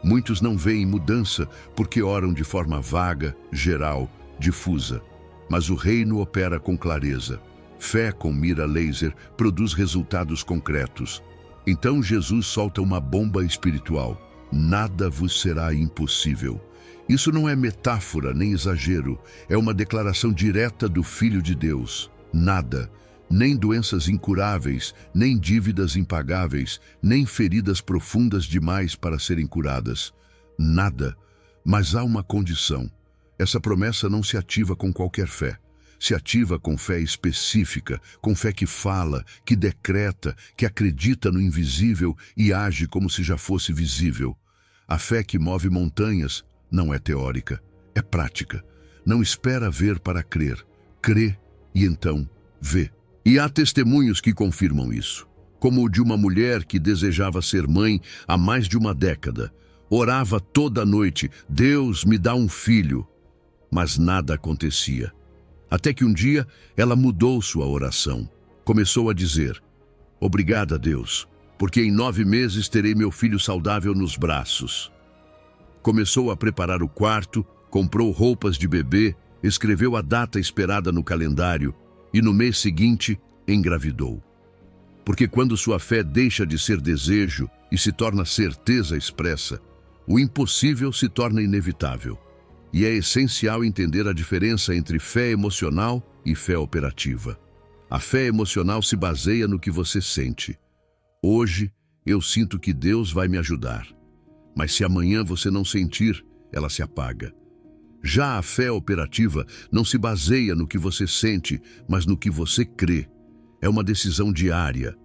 Muitos não veem mudança porque oram de forma vaga, geral, difusa. Mas o reino opera com clareza. Fé com mira laser produz resultados concretos. Então Jesus solta uma bomba espiritual. Nada vos será impossível. Isso não é metáfora nem exagero, é uma declaração direta do Filho de Deus. Nada, nem doenças incuráveis, nem dívidas impagáveis, nem feridas profundas demais para serem curadas. Nada, mas há uma condição. Essa promessa não se ativa com qualquer fé. Se ativa com fé específica, com fé que fala, que decreta, que acredita no invisível e age como se já fosse visível. A fé que move montanhas não é teórica, é prática. Não espera ver para crer. Crê e então vê. E há testemunhos que confirmam isso, como o de uma mulher que desejava ser mãe há mais de uma década. Orava toda noite, Deus me dá um filho. Mas nada acontecia. Até que um dia ela mudou sua oração. Começou a dizer: obrigada, Deus, porque em 9 meses terei meu filho saudável nos braços. Começou a preparar o quarto, comprou roupas de bebê, escreveu a data esperada no calendário e no mês seguinte engravidou. Porque quando sua fé deixa de ser desejo e se torna certeza expressa, o impossível se torna inevitável. E é essencial entender a diferença entre fé emocional e fé operativa. A fé emocional se baseia no que você sente. Hoje, eu sinto que Deus vai me ajudar. Mas se amanhã você não sentir, ela se apaga. Já a fé operativa não se baseia no que você sente, mas no que você crê. É uma decisão diária.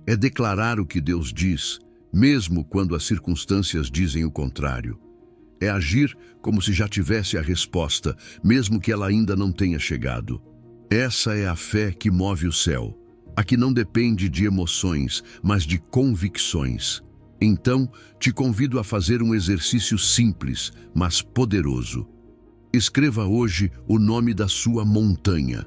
É declarar o que Deus diz, mesmo quando as circunstâncias dizem o contrário. É agir como se já tivesse a resposta, mesmo que ela ainda não tenha chegado. Essa é a fé que move o céu, a que não depende de emoções, mas de convicções. Então, te convido a fazer um exercício simples, mas poderoso. Escreva hoje o nome da sua montanha.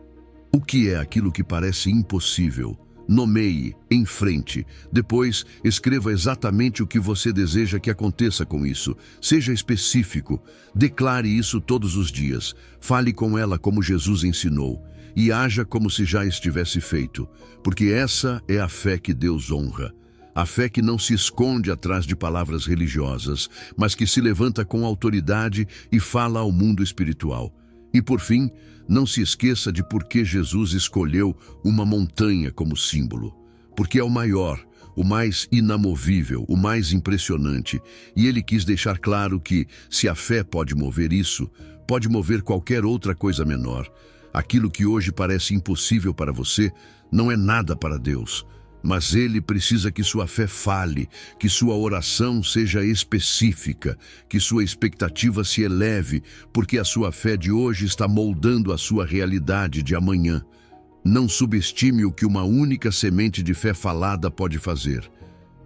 O que é aquilo que parece impossível? Nomeie, enfrente. Depois, escreva exatamente o que você deseja que aconteça com isso. Seja específico. Declare isso todos os dias. Fale com ela como Jesus ensinou. E haja como se já estivesse feito. Porque essa é a fé que Deus honra. A fé que não se esconde atrás de palavras religiosas, mas que se levanta com autoridade e fala ao mundo espiritual. E por fim, não se esqueça de por que Jesus escolheu uma montanha como símbolo. Porque é o maior, o mais inamovível, o mais impressionante. E ele quis deixar claro que, se a fé pode mover isso, pode mover qualquer outra coisa menor. Aquilo que hoje parece impossível para você, não é nada para Deus. Mas ele precisa que sua fé fale, que sua oração seja específica, que sua expectativa se eleve, porque a sua fé de hoje está moldando a sua realidade de amanhã. Não subestime o que uma única semente de fé falada pode fazer.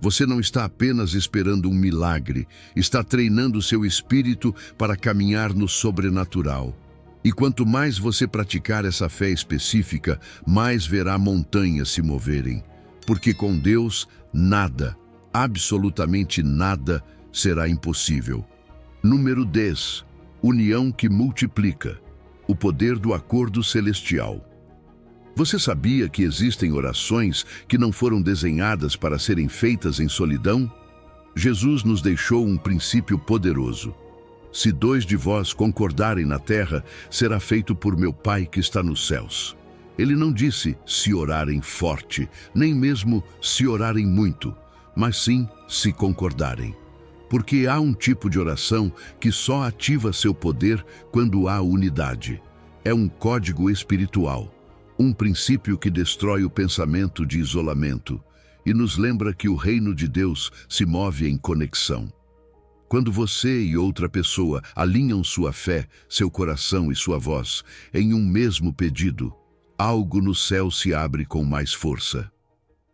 Você não está apenas esperando um milagre, está treinando seu espírito para caminhar no sobrenatural. E quanto mais você praticar essa fé específica, mais verá montanhas se moverem. Porque com Deus, nada, absolutamente nada, será impossível. Número 10. União que multiplica. O poder do acordo celestial. Você sabia que existem orações que não foram desenhadas para serem feitas em solidão? Jesus nos deixou um princípio poderoso. Se 2 de vós concordarem na terra, será feito por meu Pai que está nos céus. Ele não disse se orarem forte, nem mesmo se orarem muito, mas sim se concordarem. Porque há um tipo de oração que só ativa seu poder quando há unidade. É um código espiritual, um princípio que destrói o pensamento de isolamento e nos lembra que o reino de Deus se move em conexão. Quando você e outra pessoa alinham sua fé, seu coração e sua voz em um mesmo pedido, algo no céu se abre com mais força.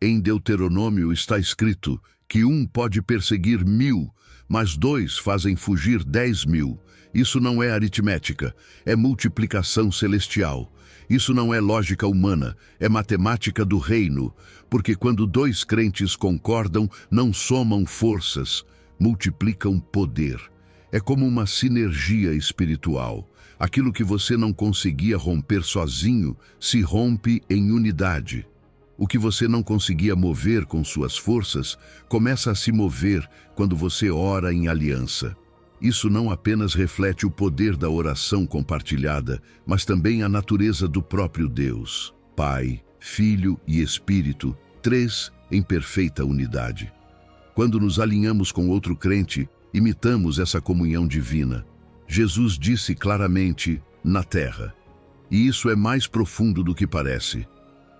Em Deuteronômio está escrito que um pode perseguir 1000, mas dois fazem fugir 10.000. Isso não é aritmética, é multiplicação celestial. Isso não é lógica humana, é matemática do reino, porque quando dois crentes concordam, não somam forças, multiplicam poder. É como uma sinergia espiritual. Aquilo que você não conseguia romper sozinho, se rompe em unidade. O que você não conseguia mover com suas forças, começa a se mover quando você ora em aliança. Isso não apenas reflete o poder da oração compartilhada, mas também a natureza do próprio Deus, Pai, Filho e Espírito, três em perfeita unidade. Quando nos alinhamos com outro crente, imitamos essa comunhão divina. Jesus disse claramente, na terra. E isso é mais profundo do que parece.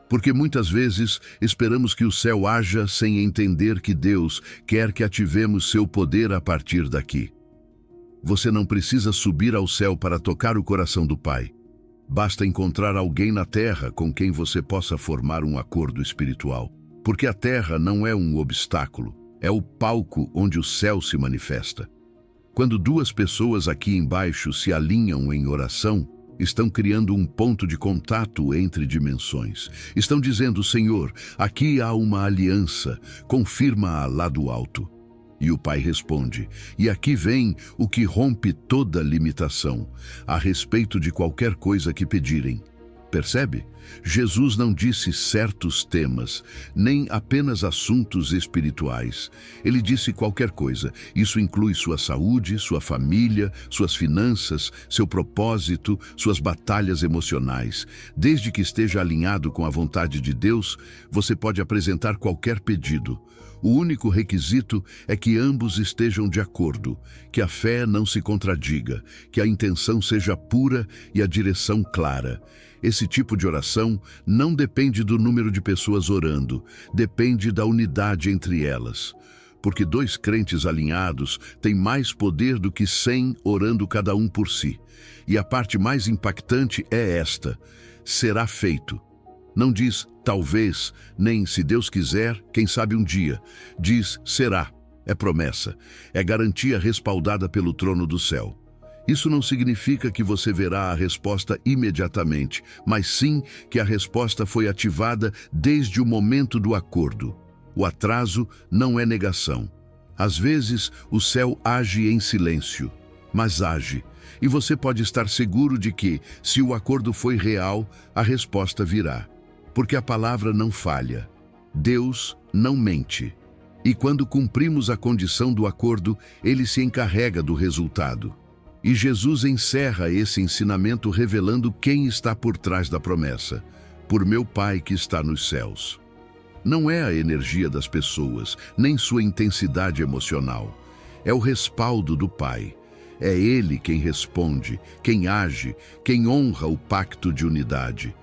Porque muitas vezes esperamos que o céu haja sem entender que Deus quer que ativemos seu poder a partir daqui. Você não precisa subir ao céu para tocar o coração do Pai. Basta encontrar alguém na terra com quem você possa formar um acordo espiritual. Porque a terra não é um obstáculo, é o palco onde o céu se manifesta. Quando duas pessoas aqui embaixo se alinham em oração, estão criando um ponto de contato entre dimensões. Estão dizendo, Senhor, aqui há uma aliança, confirma-a lá do alto. E o Pai responde, e aqui vem o que rompe toda limitação, a respeito de qualquer coisa que pedirem. Percebe? Jesus não disse certos temas, nem apenas assuntos espirituais. Ele disse qualquer coisa. Isso inclui sua saúde, sua família, suas finanças, seu propósito, suas batalhas emocionais. Desde que esteja alinhado com a vontade de Deus, você pode apresentar qualquer pedido. O único requisito é que ambos estejam de acordo, que a fé não se contradiga, que a intenção seja pura e a direção clara. Esse tipo de oração não depende do número de pessoas orando, depende da unidade entre elas. Porque dois crentes alinhados têm mais poder do que 100 orando cada um por si. E a parte mais impactante é esta: será feito. Não diz talvez, nem se Deus quiser, quem sabe um dia. Diz será. É promessa. É garantia respaldada pelo trono do céu. Isso não significa que você verá a resposta imediatamente, mas sim que a resposta foi ativada desde o momento do acordo. O atraso não é negação. Às vezes, o céu age em silêncio, mas age. E você pode estar seguro de que, se o acordo foi real, a resposta virá. Porque a palavra não falha. Deus não mente. E quando cumprimos a condição do acordo, ele se encarrega do resultado. E Jesus encerra esse ensinamento revelando quem está por trás da promessa. Por meu Pai que está nos céus. Não é a energia das pessoas, nem sua intensidade emocional. É o respaldo do Pai. É Ele quem responde, quem age, quem honra o pacto de unidade.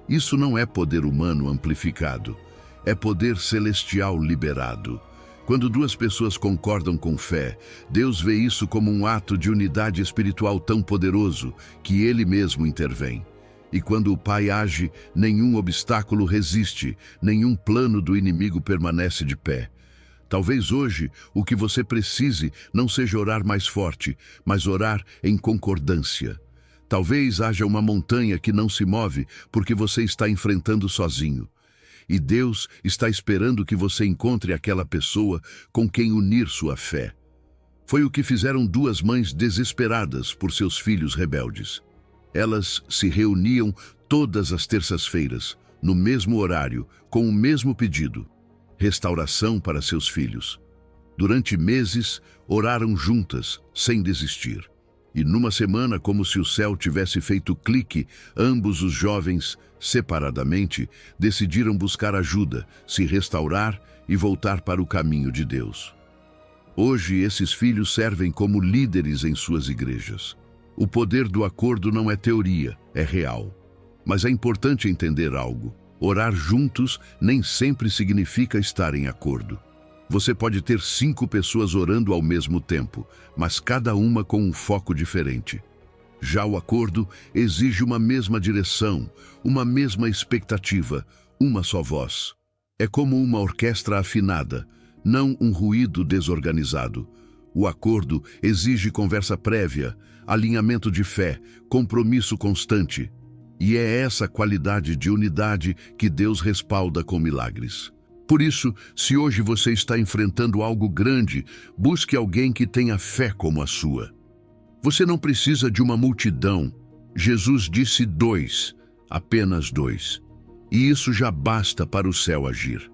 Isso não é poder humano amplificado. É poder celestial liberado. Quando duas pessoas concordam com fé, Deus vê isso como um ato de unidade espiritual tão poderoso que Ele mesmo intervém. E quando o Pai age, nenhum obstáculo resiste, nenhum plano do inimigo permanece de pé. Talvez hoje o que você precise não seja orar mais forte, mas orar em concordância. Talvez haja uma montanha que não se move porque você está enfrentando sozinho. E Deus está esperando que você encontre aquela pessoa com quem unir sua fé. Foi o que fizeram duas mães desesperadas por seus filhos rebeldes. Elas se reuniam todas as terças-feiras, no mesmo horário, com o mesmo pedido: restauração para seus filhos. Durante meses, oraram juntas, sem desistir. E numa semana, como se o céu tivesse feito clique, ambos os jovens, separadamente, decidiram buscar ajuda, se restaurar e voltar para o caminho de Deus. Hoje, esses filhos servem como líderes em suas igrejas. O poder do acordo não é teoria, é real. Mas é importante entender algo. Orar juntos nem sempre significa estar em acordo. Você pode ter 5 pessoas orando ao mesmo tempo, mas cada uma com um foco diferente. Já o acordo exige uma mesma direção, uma mesma expectativa, uma só voz. É como uma orquestra afinada. não um ruído desorganizado. O acordo exige conversa prévia, alinhamento de fé, compromisso constante. E é essa qualidade de unidade que Deus respalda com milagres. Por isso, se hoje você está enfrentando algo grande, busque alguém que tenha fé como a sua. Você não precisa de uma multidão. Jesus disse 2, apenas 2. E isso já basta para o céu agir.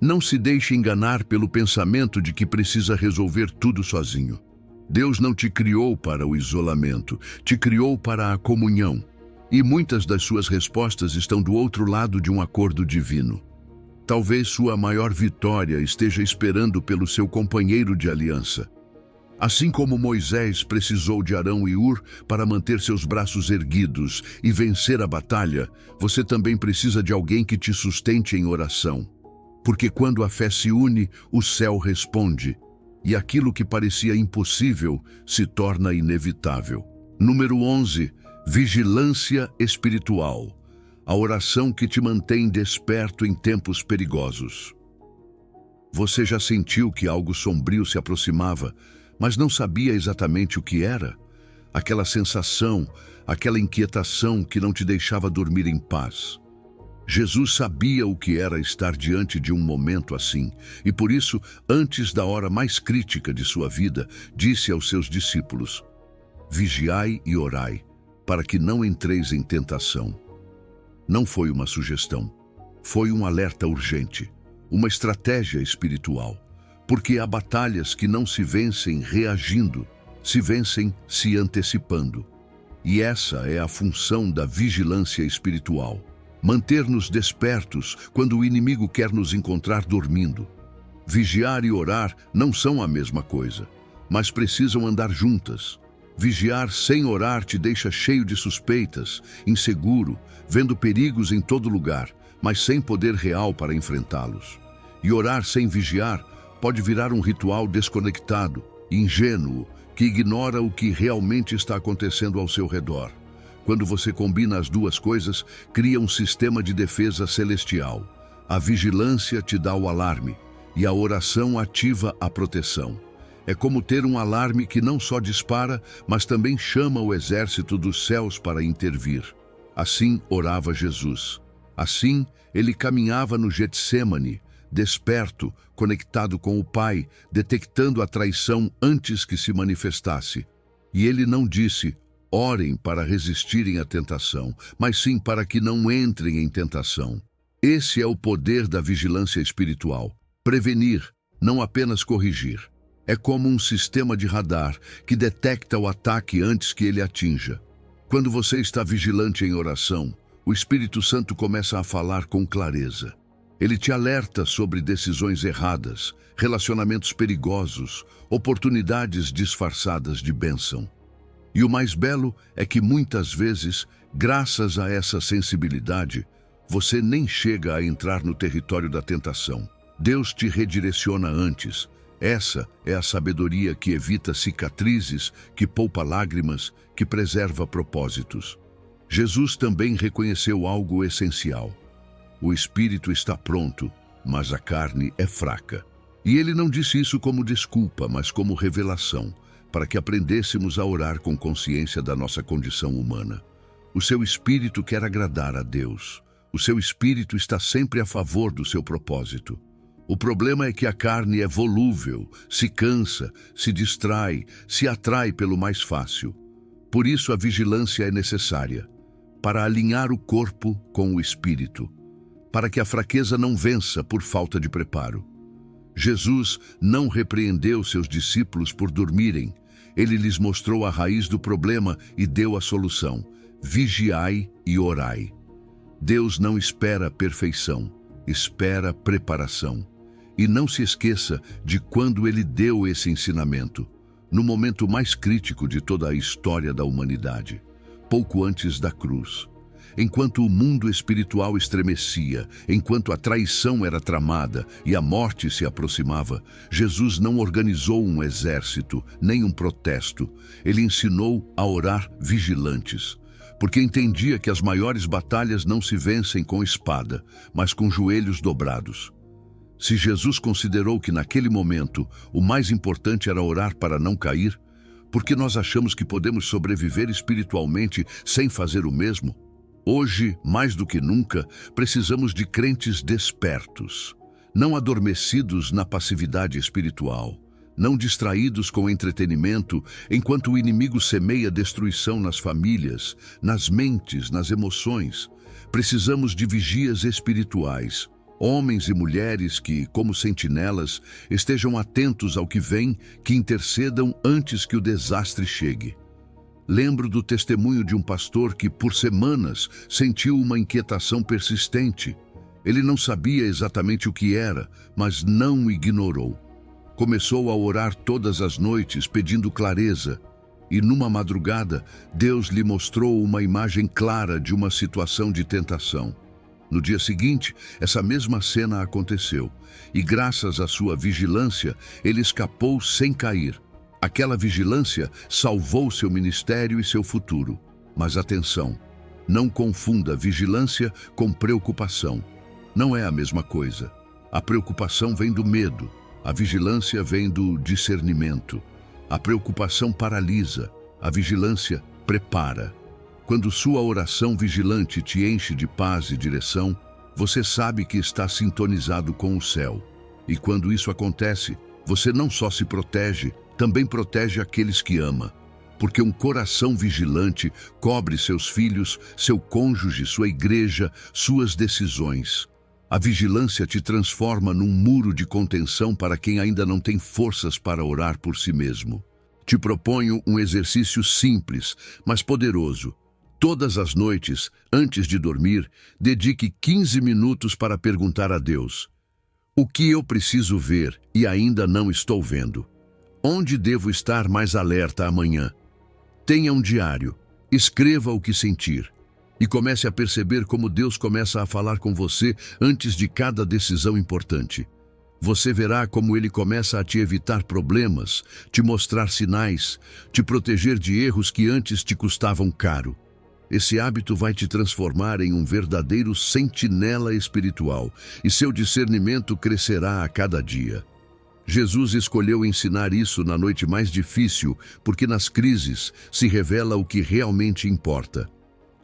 Não se deixe enganar pelo pensamento de que precisa resolver tudo sozinho. Deus não te criou para o isolamento, te criou para a comunhão. E muitas das suas respostas estão do outro lado de um acordo divino. Talvez sua maior vitória esteja esperando pelo seu companheiro de aliança. Assim como Moisés precisou de Arão e Hur para manter seus braços erguidos e vencer a batalha, você também precisa de alguém que te sustente em oração. Porque quando a fé se une, o céu responde, e aquilo que parecia impossível se torna inevitável. Número 11. Vigilância espiritual. A oração que te mantém desperto em tempos perigosos. Você já sentiu que algo sombrio se aproximava, mas não sabia exatamente o que era? Aquela sensação, aquela inquietação que não te deixava dormir em paz. Jesus sabia o que era estar diante de um momento assim, e por isso, antes da hora mais crítica de sua vida, disse aos seus discípulos: vigiai e orai, para que não entreis em tentação. Não foi uma sugestão, foi um alerta urgente, uma estratégia espiritual, porque há batalhas que não se vencem reagindo, se vencem se antecipando. E essa é a função da vigilância espiritual. Manter-nos despertos quando o inimigo quer nos encontrar dormindo. Vigiar e orar não são a mesma coisa, mas precisam andar juntas. Vigiar sem orar te deixa cheio de suspeitas, inseguro, vendo perigos em todo lugar, mas sem poder real para enfrentá-los. E orar sem vigiar pode virar um ritual desconectado, ingênuo, que ignora o que realmente está acontecendo ao seu redor. Quando você combina as duas coisas, cria um sistema de defesa celestial. A vigilância te dá o alarme, e a oração ativa a proteção. É como ter um alarme que não só dispara, mas também chama o exército dos céus para intervir. Assim orava Jesus. Assim, ele caminhava no Getsêmani, desperto, conectado com o Pai, detectando a traição antes que se manifestasse. E ele não disse: orem para resistirem à tentação, mas sim para que não entrem em tentação. Esse é o poder da vigilância espiritual. Prevenir, não apenas corrigir. É como um sistema de radar que detecta o ataque antes que ele atinja. Quando você está vigilante em oração, o Espírito Santo começa a falar com clareza. Ele te alerta sobre decisões erradas, relacionamentos perigosos, oportunidades disfarçadas de bênção. E o mais belo é que muitas vezes, graças a essa sensibilidade, você nem chega a entrar no território da tentação. Deus te redireciona antes. Essa é a sabedoria que evita cicatrizes, que poupa lágrimas, que preserva propósitos. Jesus também reconheceu algo essencial. O espírito está pronto, mas a carne é fraca. E ele não disse isso como desculpa, mas como revelação, para que aprendêssemos a orar com consciência da nossa condição humana. O seu espírito quer agradar a Deus. O seu espírito está sempre a favor do seu propósito. O problema é que a carne é volúvel, se cansa, se distrai, se atrai pelo mais fácil. Por isso a vigilância é necessária, para alinhar o corpo com o espírito, para que a fraqueza não vença por falta de preparo. Jesus não repreendeu seus discípulos por dormirem. Ele lhes mostrou a raiz do problema e deu a solução: vigiai e orai. Deus não espera perfeição, espera preparação. E não se esqueça de quando ele deu esse ensinamento, no momento mais crítico de toda a história da humanidade, pouco antes da cruz. Enquanto o mundo espiritual estremecia, enquanto a traição era tramada e a morte se aproximava, Jesus não organizou um exército, nem um protesto. Ele ensinou a orar vigilantes, porque entendia que as maiores batalhas não se vencem com espada, mas com joelhos dobrados. Se Jesus considerou que naquele momento o mais importante era orar para não cair, por que nós achamos que podemos sobreviver espiritualmente sem fazer o mesmo? Hoje, mais do que nunca, precisamos de crentes despertos, não adormecidos na passividade espiritual, não distraídos com entretenimento, enquanto o inimigo semeia destruição nas famílias, nas mentes, nas emoções. Precisamos de vigias espirituais, homens e mulheres que, como sentinelas, estejam atentos ao que vem, que intercedam antes que o desastre chegue. Lembro do testemunho de um pastor que, por semanas, sentiu uma inquietação persistente. Ele não sabia exatamente o que era, mas não ignorou. Começou a orar todas as noites, pedindo clareza. E numa madrugada, Deus lhe mostrou uma imagem clara de uma situação de tentação. No dia seguinte, essa mesma cena aconteceu, e graças à sua vigilância, ele escapou sem cair. Aquela vigilância salvou seu ministério e seu futuro. Mas atenção, não confunda vigilância com preocupação. Não é a mesma coisa. A preocupação vem do medo, a vigilância vem do discernimento. A preocupação paralisa, a vigilância prepara. Quando sua oração vigilante te enche de paz e direção, você sabe que está sintonizado com o céu. E quando isso acontece, você não só se protege, também protege aqueles que ama. Porque um coração vigilante cobre seus filhos, seu cônjuge, sua igreja, suas decisões. A vigilância te transforma num muro de contenção para quem ainda não tem forças para orar por si mesmo. Te proponho um exercício simples, mas poderoso. Todas as noites, antes de dormir, dedique 15 minutos para perguntar a Deus: o que eu preciso ver e ainda não estou vendo? Onde devo estar mais alerta amanhã? Tenha um diário, escreva o que sentir e comece a perceber como Deus começa a falar com você antes de cada decisão importante. Você verá como Ele começa a te evitar problemas, te mostrar sinais, te proteger de erros que antes te custavam caro. Esse hábito vai te transformar em um verdadeiro sentinela espiritual e seu discernimento crescerá a cada dia. Jesus escolheu ensinar isso na noite mais difícil, porque nas crises se revela o que realmente importa.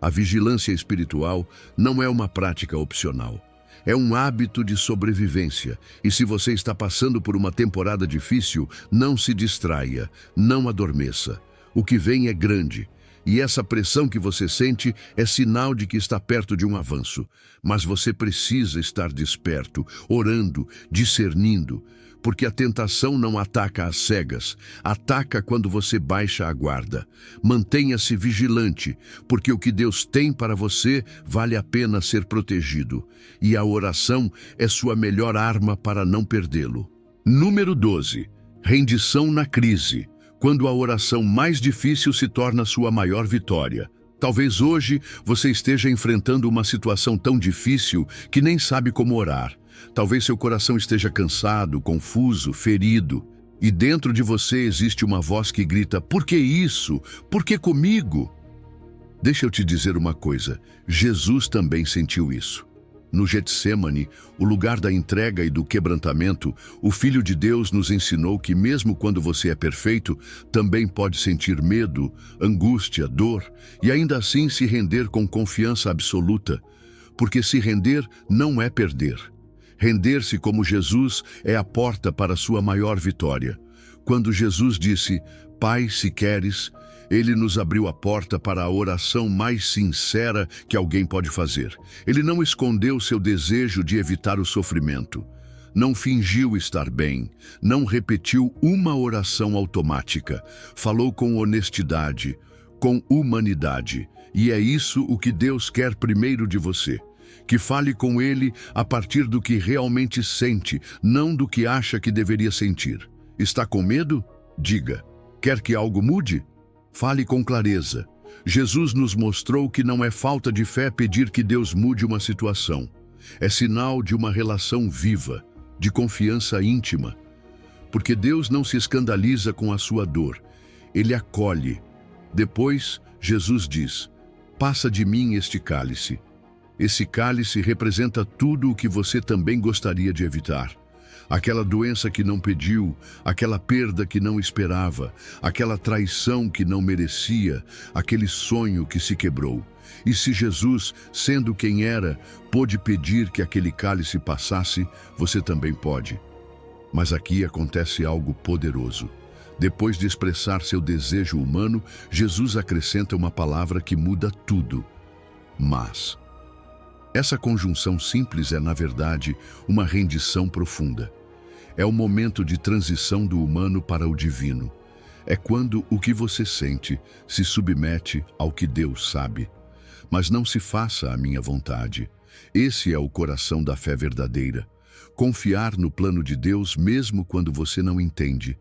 A vigilância espiritual não é uma prática opcional. É um hábito de sobrevivência. E se você está passando por uma temporada difícil, não se distraia, não adormeça. O que vem é grande. E essa pressão que você sente é sinal de que está perto de um avanço. Mas você precisa estar desperto, orando, discernindo. Porque a tentação não ataca às cegas, ataca quando você baixa a guarda. Mantenha-se vigilante, porque o que Deus tem para você vale a pena ser protegido. E a oração é sua melhor arma para não perdê-lo. Número 12. Rendição na crise. Quando a oração mais difícil se torna sua maior vitória. Talvez hoje você esteja enfrentando uma situação tão difícil que nem sabe como orar. Talvez seu coração esteja cansado, confuso, ferido. E dentro de você existe uma voz que grita: por que isso? Por que comigo? Deixa eu te dizer uma coisa. Jesus também sentiu isso. No Getsêmani, o lugar da entrega e do quebrantamento, o Filho de Deus nos ensinou que mesmo quando você é perfeito, também pode sentir medo, angústia, dor, e ainda assim se render com confiança absoluta. Porque se render não é perder. Render-se como Jesus é a porta para a sua maior vitória. Quando Jesus disse: Pai, se queres, Ele nos abriu a porta para a oração mais sincera que alguém pode fazer. Ele não escondeu seu desejo de evitar o sofrimento. Não fingiu estar bem. Não repetiu uma oração automática. Falou com honestidade, com humanidade. E é isso o que Deus quer primeiro de você. Que fale com Ele a partir do que realmente sente, não do que acha que deveria sentir. Está com medo? Diga. Quer que algo mude? Fale com clareza. Jesus nos mostrou que não é falta de fé pedir que Deus mude uma situação. É sinal de uma relação viva, de confiança íntima. Porque Deus não se escandaliza com a sua dor. Ele acolhe. Depois, Jesus diz: passa de mim este cálice. Esse cálice representa tudo o que você também gostaria de evitar. Aquela doença que não pediu, aquela perda que não esperava, aquela traição que não merecia, aquele sonho que se quebrou. E se Jesus, sendo quem era, pôde pedir que aquele cálice passasse, você também pode. Mas aqui acontece algo poderoso. Depois de expressar seu desejo humano, Jesus acrescenta uma palavra que muda tudo. Mas. Essa conjunção simples é, na verdade, uma rendição profunda. É o momento de transição do humano para o divino. É quando o que você sente se submete ao que Deus sabe. Mas não se faça a minha vontade. Esse é o coração da fé verdadeira. Confiar no plano de Deus mesmo quando você não entende.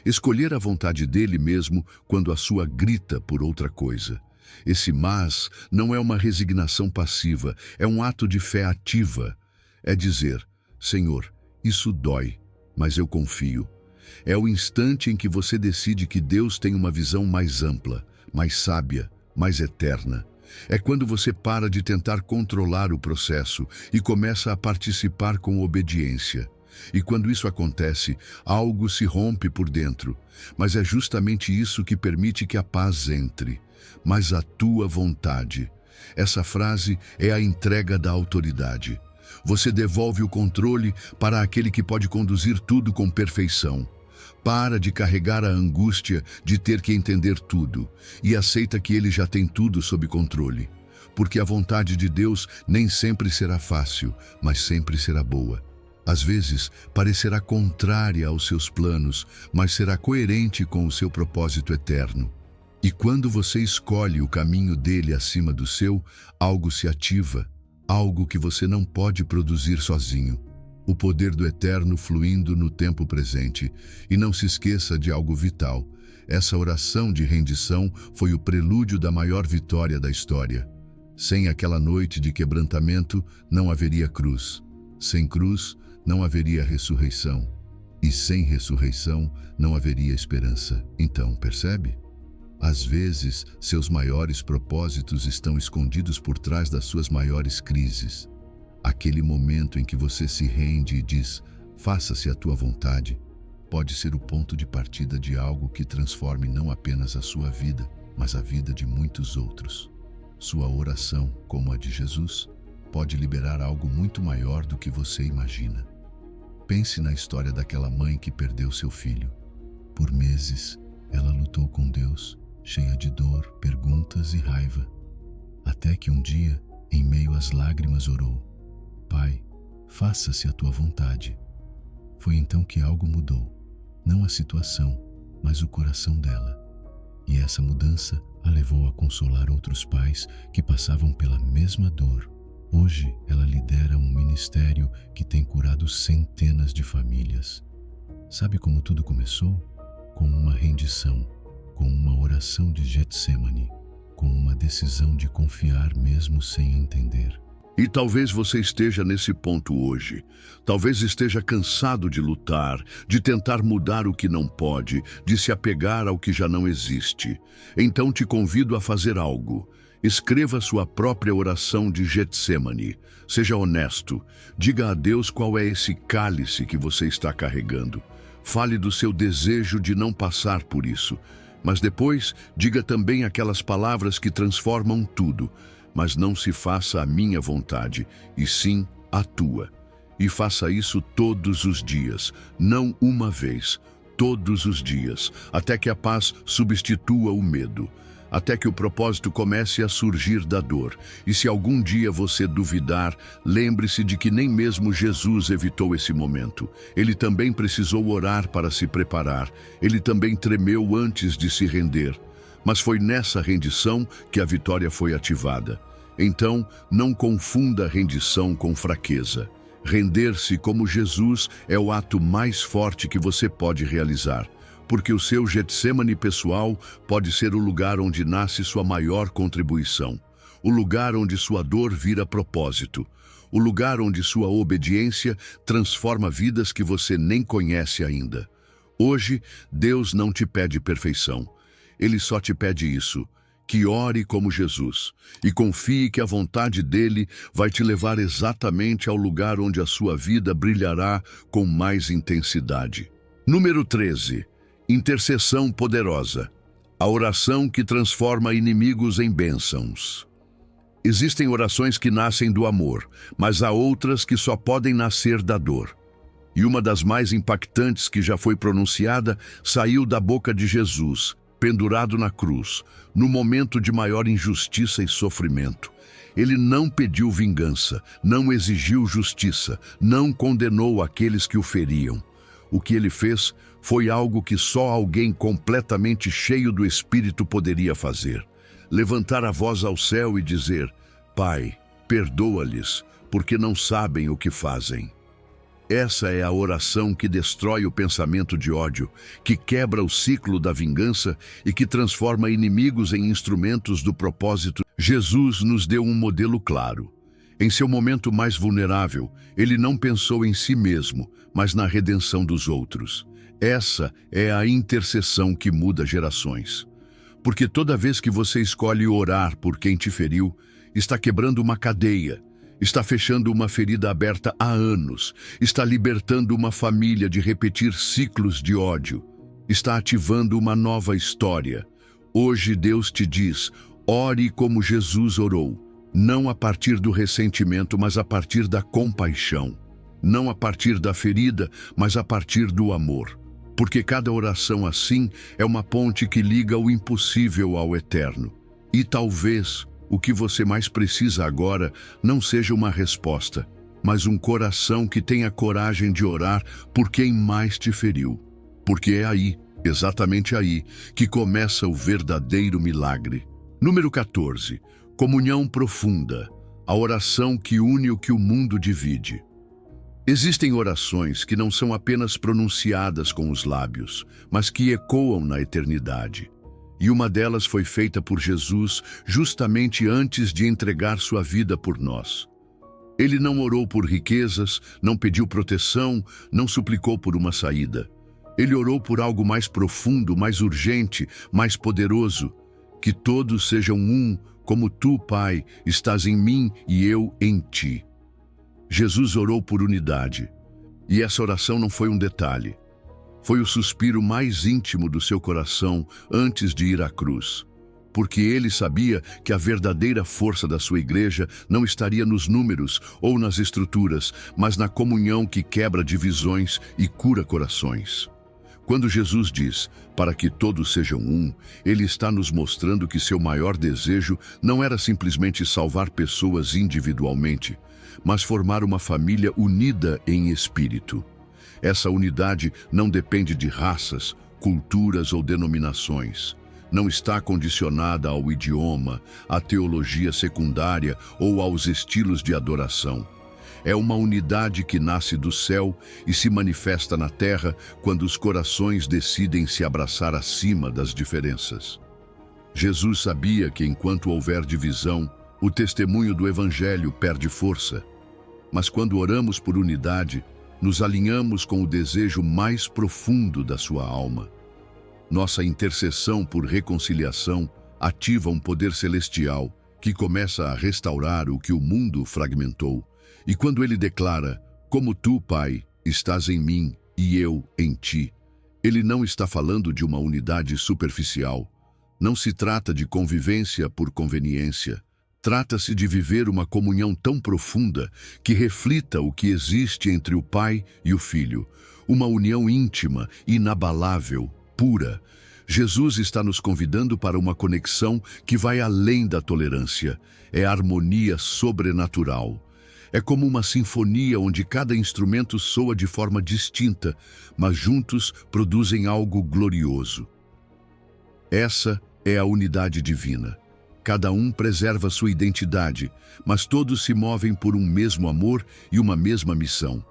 Escolher a vontade dele mesmo quando a sua grita por outra coisa. Esse mas não é uma resignação passiva, é um ato de fé ativa. É dizer, Senhor, isso dói, mas eu confio. É o instante em que você decide que Deus tem uma visão mais ampla, mais sábia, mais eterna. É quando você para de tentar controlar o processo e começa a participar com obediência. E quando isso acontece, algo se rompe por dentro. Mas é justamente isso que permite que a paz entre. Mas a tua vontade. Essa frase é a entrega da autoridade. Você devolve o controle para aquele que pode conduzir tudo com perfeição. Para de carregar a angústia de ter que entender tudo e aceita que ele já tem tudo sob controle. Porque a vontade de Deus nem sempre será fácil, mas sempre será boa. Às vezes, parecerá contrária aos seus planos, mas será coerente com o seu propósito eterno. E quando você escolhe o caminho dele acima do seu, algo se ativa, algo que você não pode produzir sozinho. O poder do eterno fluindo no tempo presente. E não se esqueça de algo vital. Essa oração de rendição foi o prelúdio da maior vitória da história. Sem aquela noite de quebrantamento, não haveria cruz. Sem cruz, não haveria ressurreição. E sem ressurreição, não haveria esperança. Então, percebe? Às vezes, seus maiores propósitos estão escondidos por trás das suas maiores crises. Aquele momento em que você se rende e diz, faça-se a tua vontade, pode ser o ponto de partida de algo que transforme não apenas a sua vida, mas a vida de muitos outros. Sua oração, como a de Jesus, pode liberar algo muito maior do que você imagina. Pense na história daquela mãe que perdeu seu filho. Por meses, ela lutou com Deus, cheia de dor, perguntas e raiva. Até que um dia, em meio às lágrimas, orou, Pai, faça-se a tua vontade. Foi então que algo mudou, não a situação, mas o coração dela. E essa mudança a levou a consolar outros pais que passavam pela mesma dor. Hoje, ela lidera um ministério que tem curado centenas de famílias. Sabe como tudo começou? Com uma rendição, com uma oração de Getsemane, com uma decisão de confiar mesmo sem entender. E talvez você esteja nesse ponto hoje. Talvez esteja cansado de lutar, de tentar mudar o que não pode, de se apegar ao que já não existe. Então te convido a fazer algo. Escreva sua própria oração de Getsemane. Seja honesto. Diga a Deus qual é esse cálice que você está carregando. Fale do seu desejo de não passar por isso. Mas depois, diga também aquelas palavras que transformam tudo. Mas não se faça a minha vontade, e sim a tua. E faça isso todos os dias, não uma vez, todos os dias, até que a paz substitua o medo, até que o propósito comece a surgir da dor. E se algum dia você duvidar, lembre-se de que nem mesmo Jesus evitou esse momento. Ele também precisou orar para se preparar, ele também tremeu antes de se render. Mas foi nessa rendição que a vitória foi ativada. Então, não confunda rendição com fraqueza. Render-se como Jesus é o ato mais forte que você pode realizar, porque o seu Getsemane pessoal pode ser o lugar onde nasce sua maior contribuição, o lugar onde sua dor vira propósito, o lugar onde sua obediência transforma vidas que você nem conhece ainda. Hoje, Deus não te pede perfeição. Ele só te pede isso, que ore como Jesus e confie que a vontade dele vai te levar exatamente ao lugar onde a sua vida brilhará com mais intensidade. Número 13. Intercessão poderosa. A oração que transforma inimigos em bênçãos. Existem orações que nascem do amor, mas há outras que só podem nascer da dor. E uma das mais impactantes que já foi pronunciada saiu da boca de Jesus, pendurado na cruz, no momento de maior injustiça e sofrimento. Ele não pediu vingança, não exigiu justiça, não condenou aqueles que o feriam. O que ele fez foi algo que só alguém completamente cheio do Espírito poderia fazer. Levantar a voz ao céu e dizer: Pai, perdoa-lhes, porque não sabem o que fazem. Essa é a oração que destrói o pensamento de ódio, que quebra o ciclo da vingança e que transforma inimigos em instrumentos do propósito. Jesus nos deu um modelo claro. Em seu momento mais vulnerável, ele não pensou em si mesmo, mas na redenção dos outros. Essa é a intercessão que muda gerações. Porque toda vez que você escolhe orar por quem te feriu, está quebrando uma cadeia, está fechando uma ferida aberta há anos, está libertando uma família de repetir ciclos de ódio, está ativando uma nova história. Hoje Deus te diz: ore como Jesus orou, não a partir do ressentimento, mas a partir da compaixão, não a partir da ferida, mas a partir do amor. Porque cada oração assim é uma ponte que liga o impossível ao eterno. E talvez o que você mais precisa agora não seja uma resposta, mas um coração que tenha coragem de orar por quem mais te feriu. Porque é aí, exatamente aí, que começa o verdadeiro milagre. Número 14. Comunhão profunda. A oração que une o que o mundo divide. Existem orações que não são apenas pronunciadas com os lábios, mas que ecoam na eternidade. E uma delas foi feita por Jesus justamente antes de entregar sua vida por nós. Ele não orou por riquezas, não pediu proteção, não suplicou por uma saída. Ele orou por algo mais profundo, mais urgente, mais poderoso. Que todos sejam um, como tu, Pai, estás em mim e eu em ti. Jesus orou por unidade. E essa oração não foi um detalhe. Foi o suspiro mais íntimo do seu coração antes de ir à cruz. Porque ele sabia que a verdadeira força da sua igreja não estaria nos números ou nas estruturas, mas na comunhão que quebra divisões e cura corações. Quando Jesus diz, para que todos sejam um, ele está nos mostrando que seu maior desejo não era simplesmente salvar pessoas individualmente, mas formar uma família unida em espírito. Essa unidade não depende de raças, culturas ou denominações. Não está condicionada ao idioma, à teologia secundária ou aos estilos de adoração. É uma unidade que nasce do céu e se manifesta na terra quando os corações decidem se abraçar acima das diferenças. Jesus sabia que enquanto houver divisão, o testemunho do Evangelho perde força. Mas quando oramos por unidade, nos alinhamos com o desejo mais profundo da sua alma. Nossa intercessão por reconciliação ativa um poder celestial que começa a restaurar o que o mundo fragmentou. E quando ele declara, como tu, Pai, estás em mim e eu em ti, ele não está falando de uma unidade superficial. Não se trata de convivência por conveniência. Trata-se de viver uma comunhão tão profunda que reflita o que existe entre o Pai e o Filho. Uma união íntima, inabalável, pura. Jesus está nos convidando para uma conexão que vai além da tolerância. É harmonia sobrenatural. É como uma sinfonia onde cada instrumento soa de forma distinta, mas juntos produzem algo glorioso. Essa é a unidade divina. Cada um preserva sua identidade, mas todos se movem por um mesmo amor e uma mesma missão.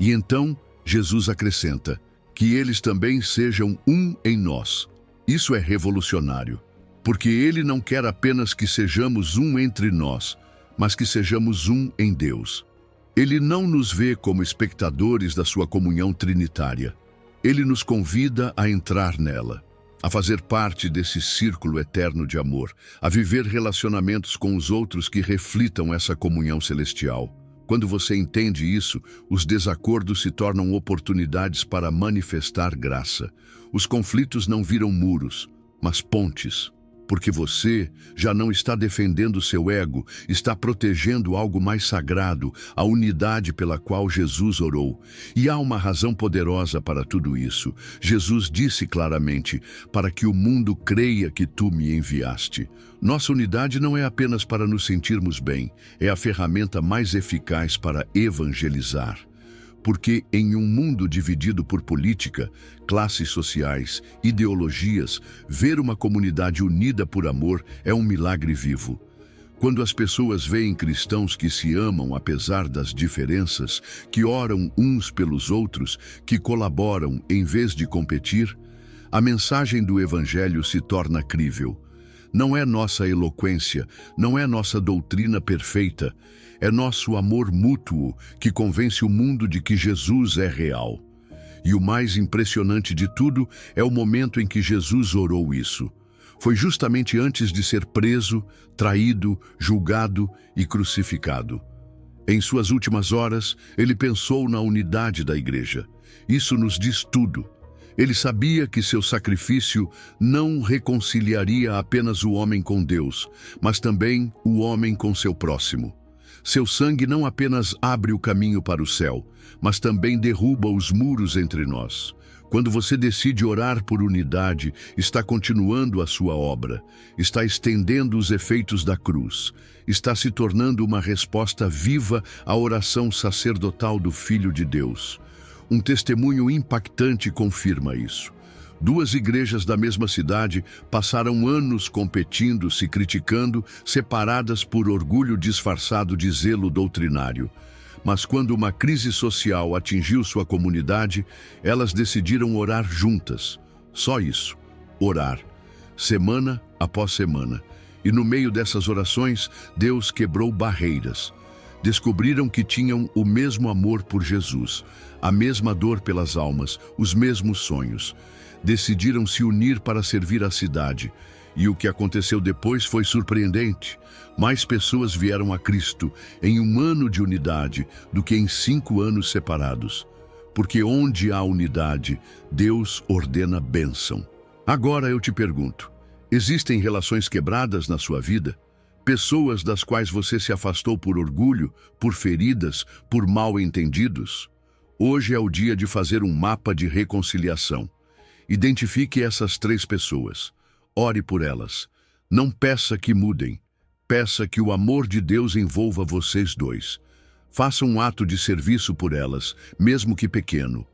E então, Jesus acrescenta, que eles também sejam um em nós. Isso é revolucionário, porque ele não quer apenas que sejamos um entre nós, mas que sejamos um em Deus. Ele não nos vê como espectadores da sua comunhão trinitária. Ele nos convida a entrar nela. a fazer parte desse círculo eterno de amor, a viver relacionamentos com os outros que reflitam essa comunhão celestial. Quando você entende isso, os desacordos se tornam oportunidades para manifestar graça. Os conflitos não viram muros, mas pontes. Porque você já não está defendendo seu ego, está protegendo algo mais sagrado, a unidade pela qual Jesus orou. E há uma razão poderosa para tudo isso. Jesus disse claramente, para que o mundo creia que tu me enviaste. Nossa unidade não é apenas para nos sentirmos bem, é a ferramenta mais eficaz para evangelizar. Porque em um mundo dividido por política, classes sociais, ideologias, ver uma comunidade unida por amor é um milagre vivo. Quando as pessoas veem cristãos que se amam apesar das diferenças, que oram uns pelos outros, que colaboram em vez de competir, a mensagem do Evangelho se torna crível. Não é nossa eloquência, não é nossa doutrina perfeita, é nosso amor mútuo que convence o mundo de que Jesus é real. E o mais impressionante de tudo é o momento em que Jesus orou isso. Foi justamente antes de ser preso, traído, julgado e crucificado. Em suas últimas horas, ele pensou na unidade da igreja. Isso nos diz tudo. Ele sabia que seu sacrifício não reconciliaria apenas o homem com Deus, mas também o homem com seu próximo. Seu sangue não apenas abre o caminho para o céu, mas também derruba os muros entre nós. Quando você decide orar por unidade, está continuando a sua obra, está estendendo os efeitos da cruz, está se tornando uma resposta viva à oração sacerdotal do Filho de Deus. Um testemunho impactante confirma isso. Duas igrejas da mesma cidade passaram anos competindo, se criticando, separadas por orgulho disfarçado de zelo doutrinário. Mas quando uma crise social atingiu sua comunidade, elas decidiram orar juntas. Só isso, orar, semana após semana. E no meio dessas orações, Deus quebrou barreiras. Descobriram que tinham o mesmo amor por Jesus, a mesma dor pelas almas, os mesmos sonhos. Decidiram se unir para servir a cidade. E o que aconteceu depois foi surpreendente. Mais pessoas vieram a Cristo em um ano de unidade do que em 5 anos separados. Porque onde há unidade, Deus ordena bênção. Agora eu te pergunto, existem relações quebradas na sua vida? Pessoas das quais você se afastou por orgulho, por feridas, por mal-entendidos? Hoje é o dia de fazer um mapa de reconciliação. Identifique essas 3 pessoas. Ore por elas. Não peça que mudem. Peça que o amor de Deus envolva vocês 2. Faça um ato de serviço por elas, mesmo que pequeno.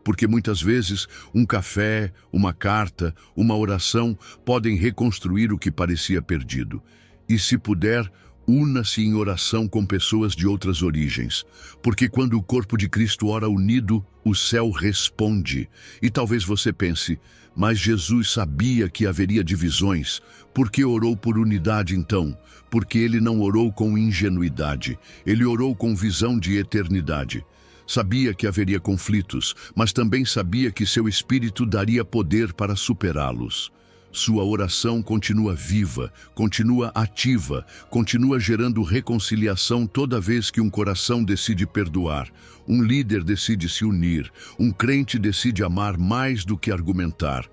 Porque muitas vezes um café, uma carta, uma oração podem reconstruir o que parecia perdido. E se puder, una-se em oração com pessoas de outras origens, porque quando o corpo de Cristo ora unido, o céu responde. E talvez você pense, mas Jesus sabia que haveria divisões. Por que orou por unidade então? Porque ele não orou com ingenuidade, ele orou com visão de eternidade. Sabia que haveria conflitos, mas também sabia que seu Espírito daria poder para superá-los. Sua oração continua viva, continua ativa, continua gerando reconciliação toda vez que um coração decide perdoar, um líder decide se unir, um crente decide amar mais do que argumentar.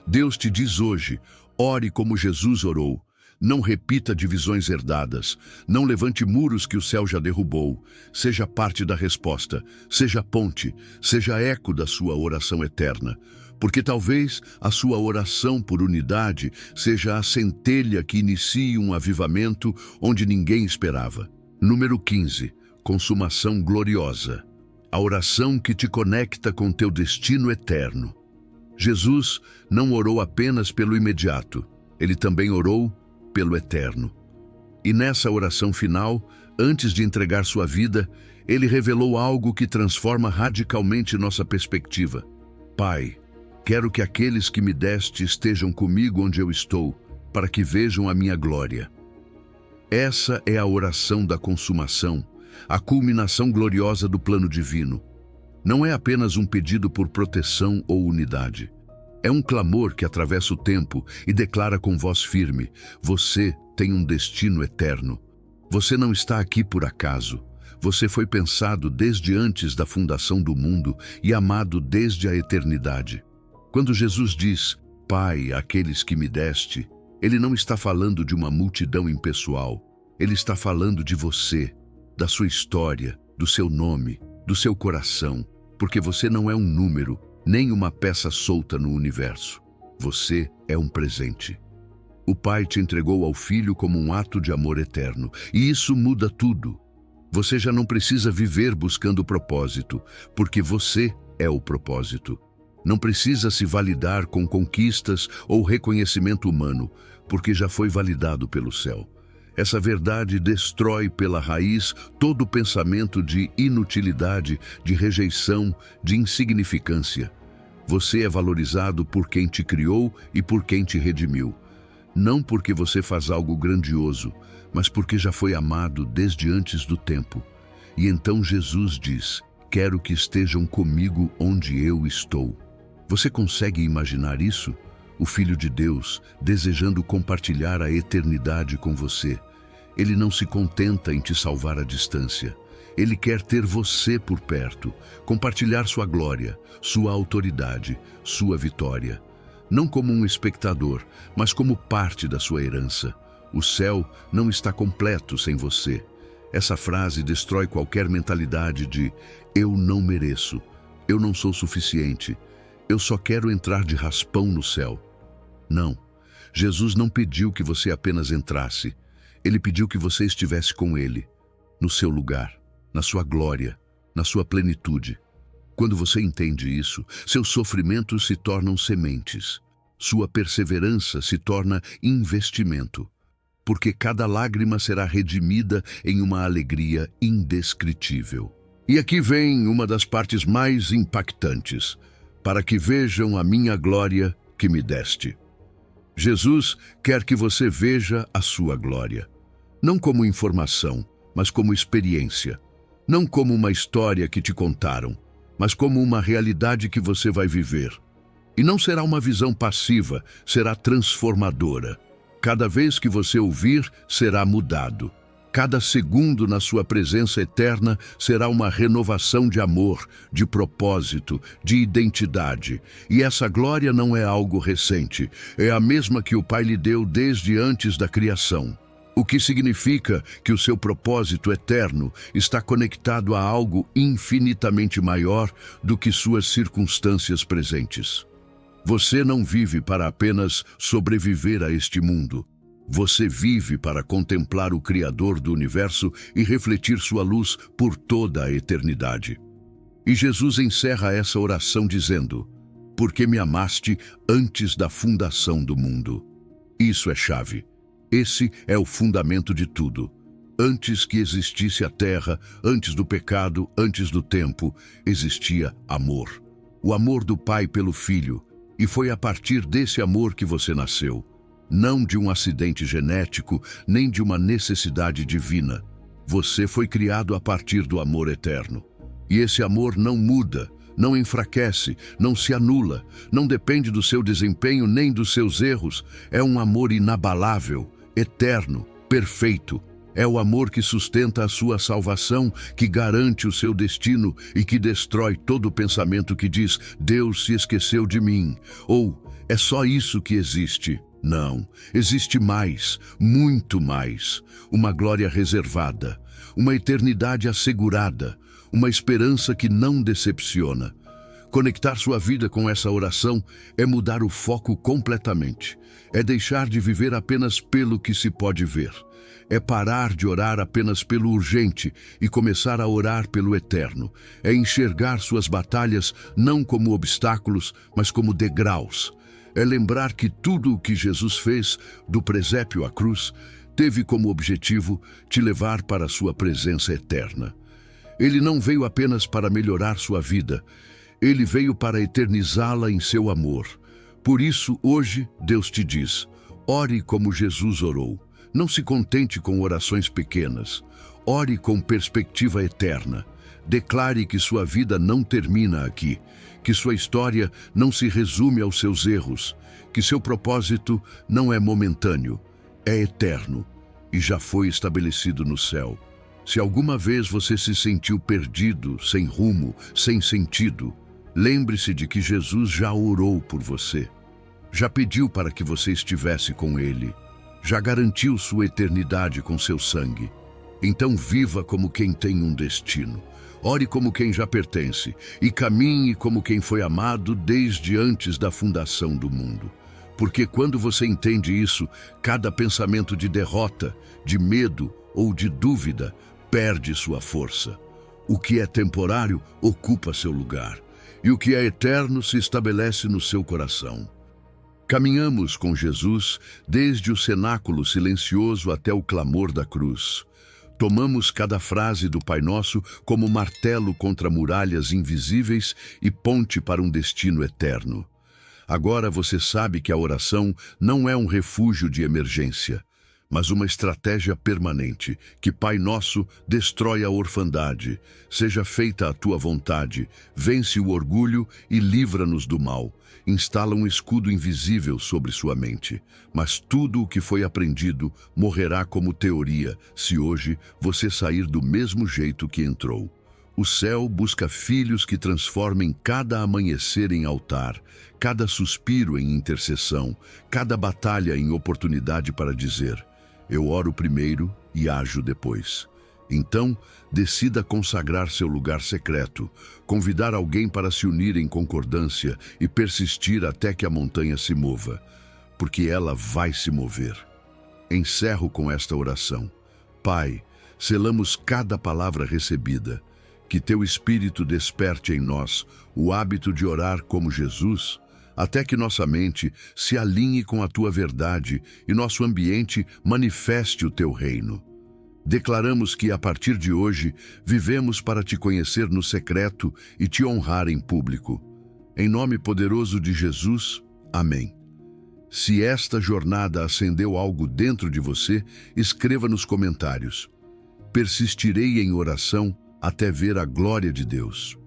Deus te diz hoje, ore como Jesus orou. Não repita divisões herdadas, não levante muros que o céu já derrubou. Seja parte da resposta, seja ponte, seja eco da sua oração eterna. Porque talvez a sua oração por unidade seja a centelha que inicie um avivamento onde ninguém esperava. Número 15. Consumação gloriosa. A oração que te conecta com teu destino eterno. Jesus não orou apenas pelo imediato, ele também orou pelo eterno. E nessa oração final, antes de entregar sua vida, ele revelou algo que transforma radicalmente nossa perspectiva. Pai, quero que aqueles que me deste estejam comigo onde eu estou, para que vejam a minha glória. Essa é a oração da consumação, a culminação gloriosa do plano divino. Não é apenas um pedido por proteção ou unidade. É um clamor que atravessa o tempo e declara com voz firme: você tem um destino eterno. Você não está aqui por acaso. Você foi pensado desde antes da fundação do mundo e amado desde a eternidade. Quando Jesus diz, Pai, aqueles que me deste, Ele não está falando de uma multidão impessoal. Ele está falando de você, da sua história, do seu nome, do seu coração, porque você não é um número, nem uma peça solta no universo. Você é um presente. O Pai te entregou ao Filho como um ato de amor eterno, e isso muda tudo. Você já não precisa viver buscando propósito, porque você é o propósito. Não precisa se validar com conquistas ou reconhecimento humano, porque já foi validado pelo céu. Essa verdade destrói pela raiz todo o pensamento de inutilidade, de rejeição, de insignificância. Você é valorizado por quem te criou e por quem te redimiu. Não porque você faz algo grandioso, mas porque já foi amado desde antes do tempo. E então Jesus diz, quero que estejam comigo onde eu estou. Você consegue imaginar isso? O Filho de Deus, desejando compartilhar a eternidade com você. Ele não se contenta em te salvar à distância. Ele quer ter você por perto, compartilhar sua glória, sua autoridade, sua vitória. Não como um espectador, mas como parte da sua herança. O céu não está completo sem você. Essa frase destrói qualquer mentalidade de eu não mereço, eu não sou suficiente, eu só quero entrar de raspão no céu. Não, Jesus não pediu que você apenas entrasse. Ele pediu que você estivesse com Ele, no seu lugar, na sua glória, na sua plenitude. Quando você entende isso, seus sofrimentos se tornam sementes. Sua perseverança se torna investimento. Porque cada lágrima será redimida em uma alegria indescritível. E aqui vem uma das partes mais impactantes, para que vejam a minha glória que me deste. Jesus quer que você veja a sua glória, não como informação, mas como experiência, não como uma história que te contaram, mas como uma realidade que você vai viver. E não será uma visão passiva, será transformadora. Cada vez que você ouvir, será mudado. Cada segundo na sua presença eterna será uma renovação de amor, de propósito, de identidade. E essa glória não é algo recente, é a mesma que o Pai lhe deu desde antes da criação. O que significa que o seu propósito eterno está conectado a algo infinitamente maior do que suas circunstâncias presentes. Você não vive para apenas sobreviver a este mundo. Você vive para contemplar o Criador do universo e refletir sua luz por toda a eternidade. E Jesus encerra essa oração dizendo, porque me amaste antes da fundação do mundo. Isso é chave. Esse é o fundamento de tudo. Antes que existisse a terra, antes do pecado, antes do tempo, existia amor. O amor do Pai pelo Filho. E foi a partir desse amor que você nasceu. Não de um acidente genético, nem de uma necessidade divina. Você foi criado a partir do amor eterno. E esse amor não muda, não enfraquece, não se anula, não depende do seu desempenho nem dos seus erros. É um amor inabalável, eterno, perfeito. É o amor que sustenta a sua salvação, que garante o seu destino e que destrói todo o pensamento que diz Deus se esqueceu de mim, ou é só isso que existe. Não, existe mais, muito mais. Uma glória reservada, uma eternidade assegurada, uma esperança que não decepciona. Conectar sua vida com essa oração é mudar o foco completamente. É deixar de viver apenas pelo que se pode ver. É parar de orar apenas pelo urgente e começar a orar pelo eterno. É enxergar suas batalhas não como obstáculos, mas como degraus. É lembrar que tudo o que Jesus fez, do presépio à cruz, teve como objetivo te levar para a sua presença eterna. Ele não veio apenas para melhorar sua vida, ele veio para eternizá-la em seu amor. Por isso, hoje, Deus te diz, ore como Jesus orou. Não se contente com orações pequenas. Ore com perspectiva eterna. declare que sua vida não termina aqui, que sua história não se resume aos seus erros, que seu propósito não é momentâneo, é eterno e já foi estabelecido no céu. Se alguma vez você se sentiu perdido, sem rumo, sem sentido, lembre-se de que Jesus já orou por você. Já pediu para que você estivesse com Ele. Já garantiu sua eternidade com seu sangue. Então viva como quem tem um destino. Ore como quem já pertence e caminhe como quem foi amado desde antes da fundação do mundo. Porque quando você entende isso, cada pensamento de derrota, de medo ou de dúvida perde sua força. O que é temporário ocupa seu lugar, e o que é eterno se estabelece no seu coração. Caminhamos com Jesus desde o cenáculo silencioso até o clamor da cruz. Tomamos cada frase do Pai Nosso como martelo contra muralhas invisíveis e ponte para um destino eterno. Agora você sabe que a oração não é um refúgio de emergência, mas uma estratégia permanente, que Pai Nosso destrói a orfandade, seja feita a tua vontade, vence o orgulho e livra-nos do mal. Instala um escudo invisível sobre sua mente, mas tudo o que foi aprendido morrerá como teoria, se hoje você sair do mesmo jeito que entrou. O céu busca filhos que transformem cada amanhecer em altar, cada suspiro em intercessão, cada batalha em oportunidade para dizer: eu oro primeiro e ajo depois. Então, decida consagrar seu lugar secreto, convidar alguém para se unir em concordância e persistir até que a montanha se mova, porque ela vai se mover. Encerro com esta oração. Pai, selamos cada palavra recebida. Que teu Espírito desperte em nós o hábito de orar como Jesus, até que nossa mente se alinhe com a tua verdade e nosso ambiente manifeste o teu reino. Declaramos que, a partir de hoje, vivemos para te conhecer no secreto e te honrar em público. Em nome poderoso de Jesus, amém. Se esta jornada acendeu algo dentro de você, escreva nos comentários. Persistirei em oração até ver a glória de Deus.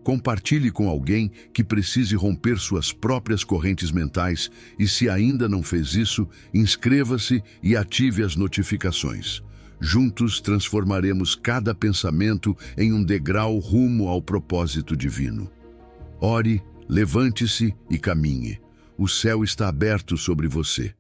Compartilhe com alguém que precise romper suas próprias correntes mentais e, se ainda não fez isso, inscreva-se e ative as notificações. Juntos transformaremos cada pensamento em um degrau rumo ao propósito divino. Ore, levante-se e caminhe. O céu está aberto sobre você.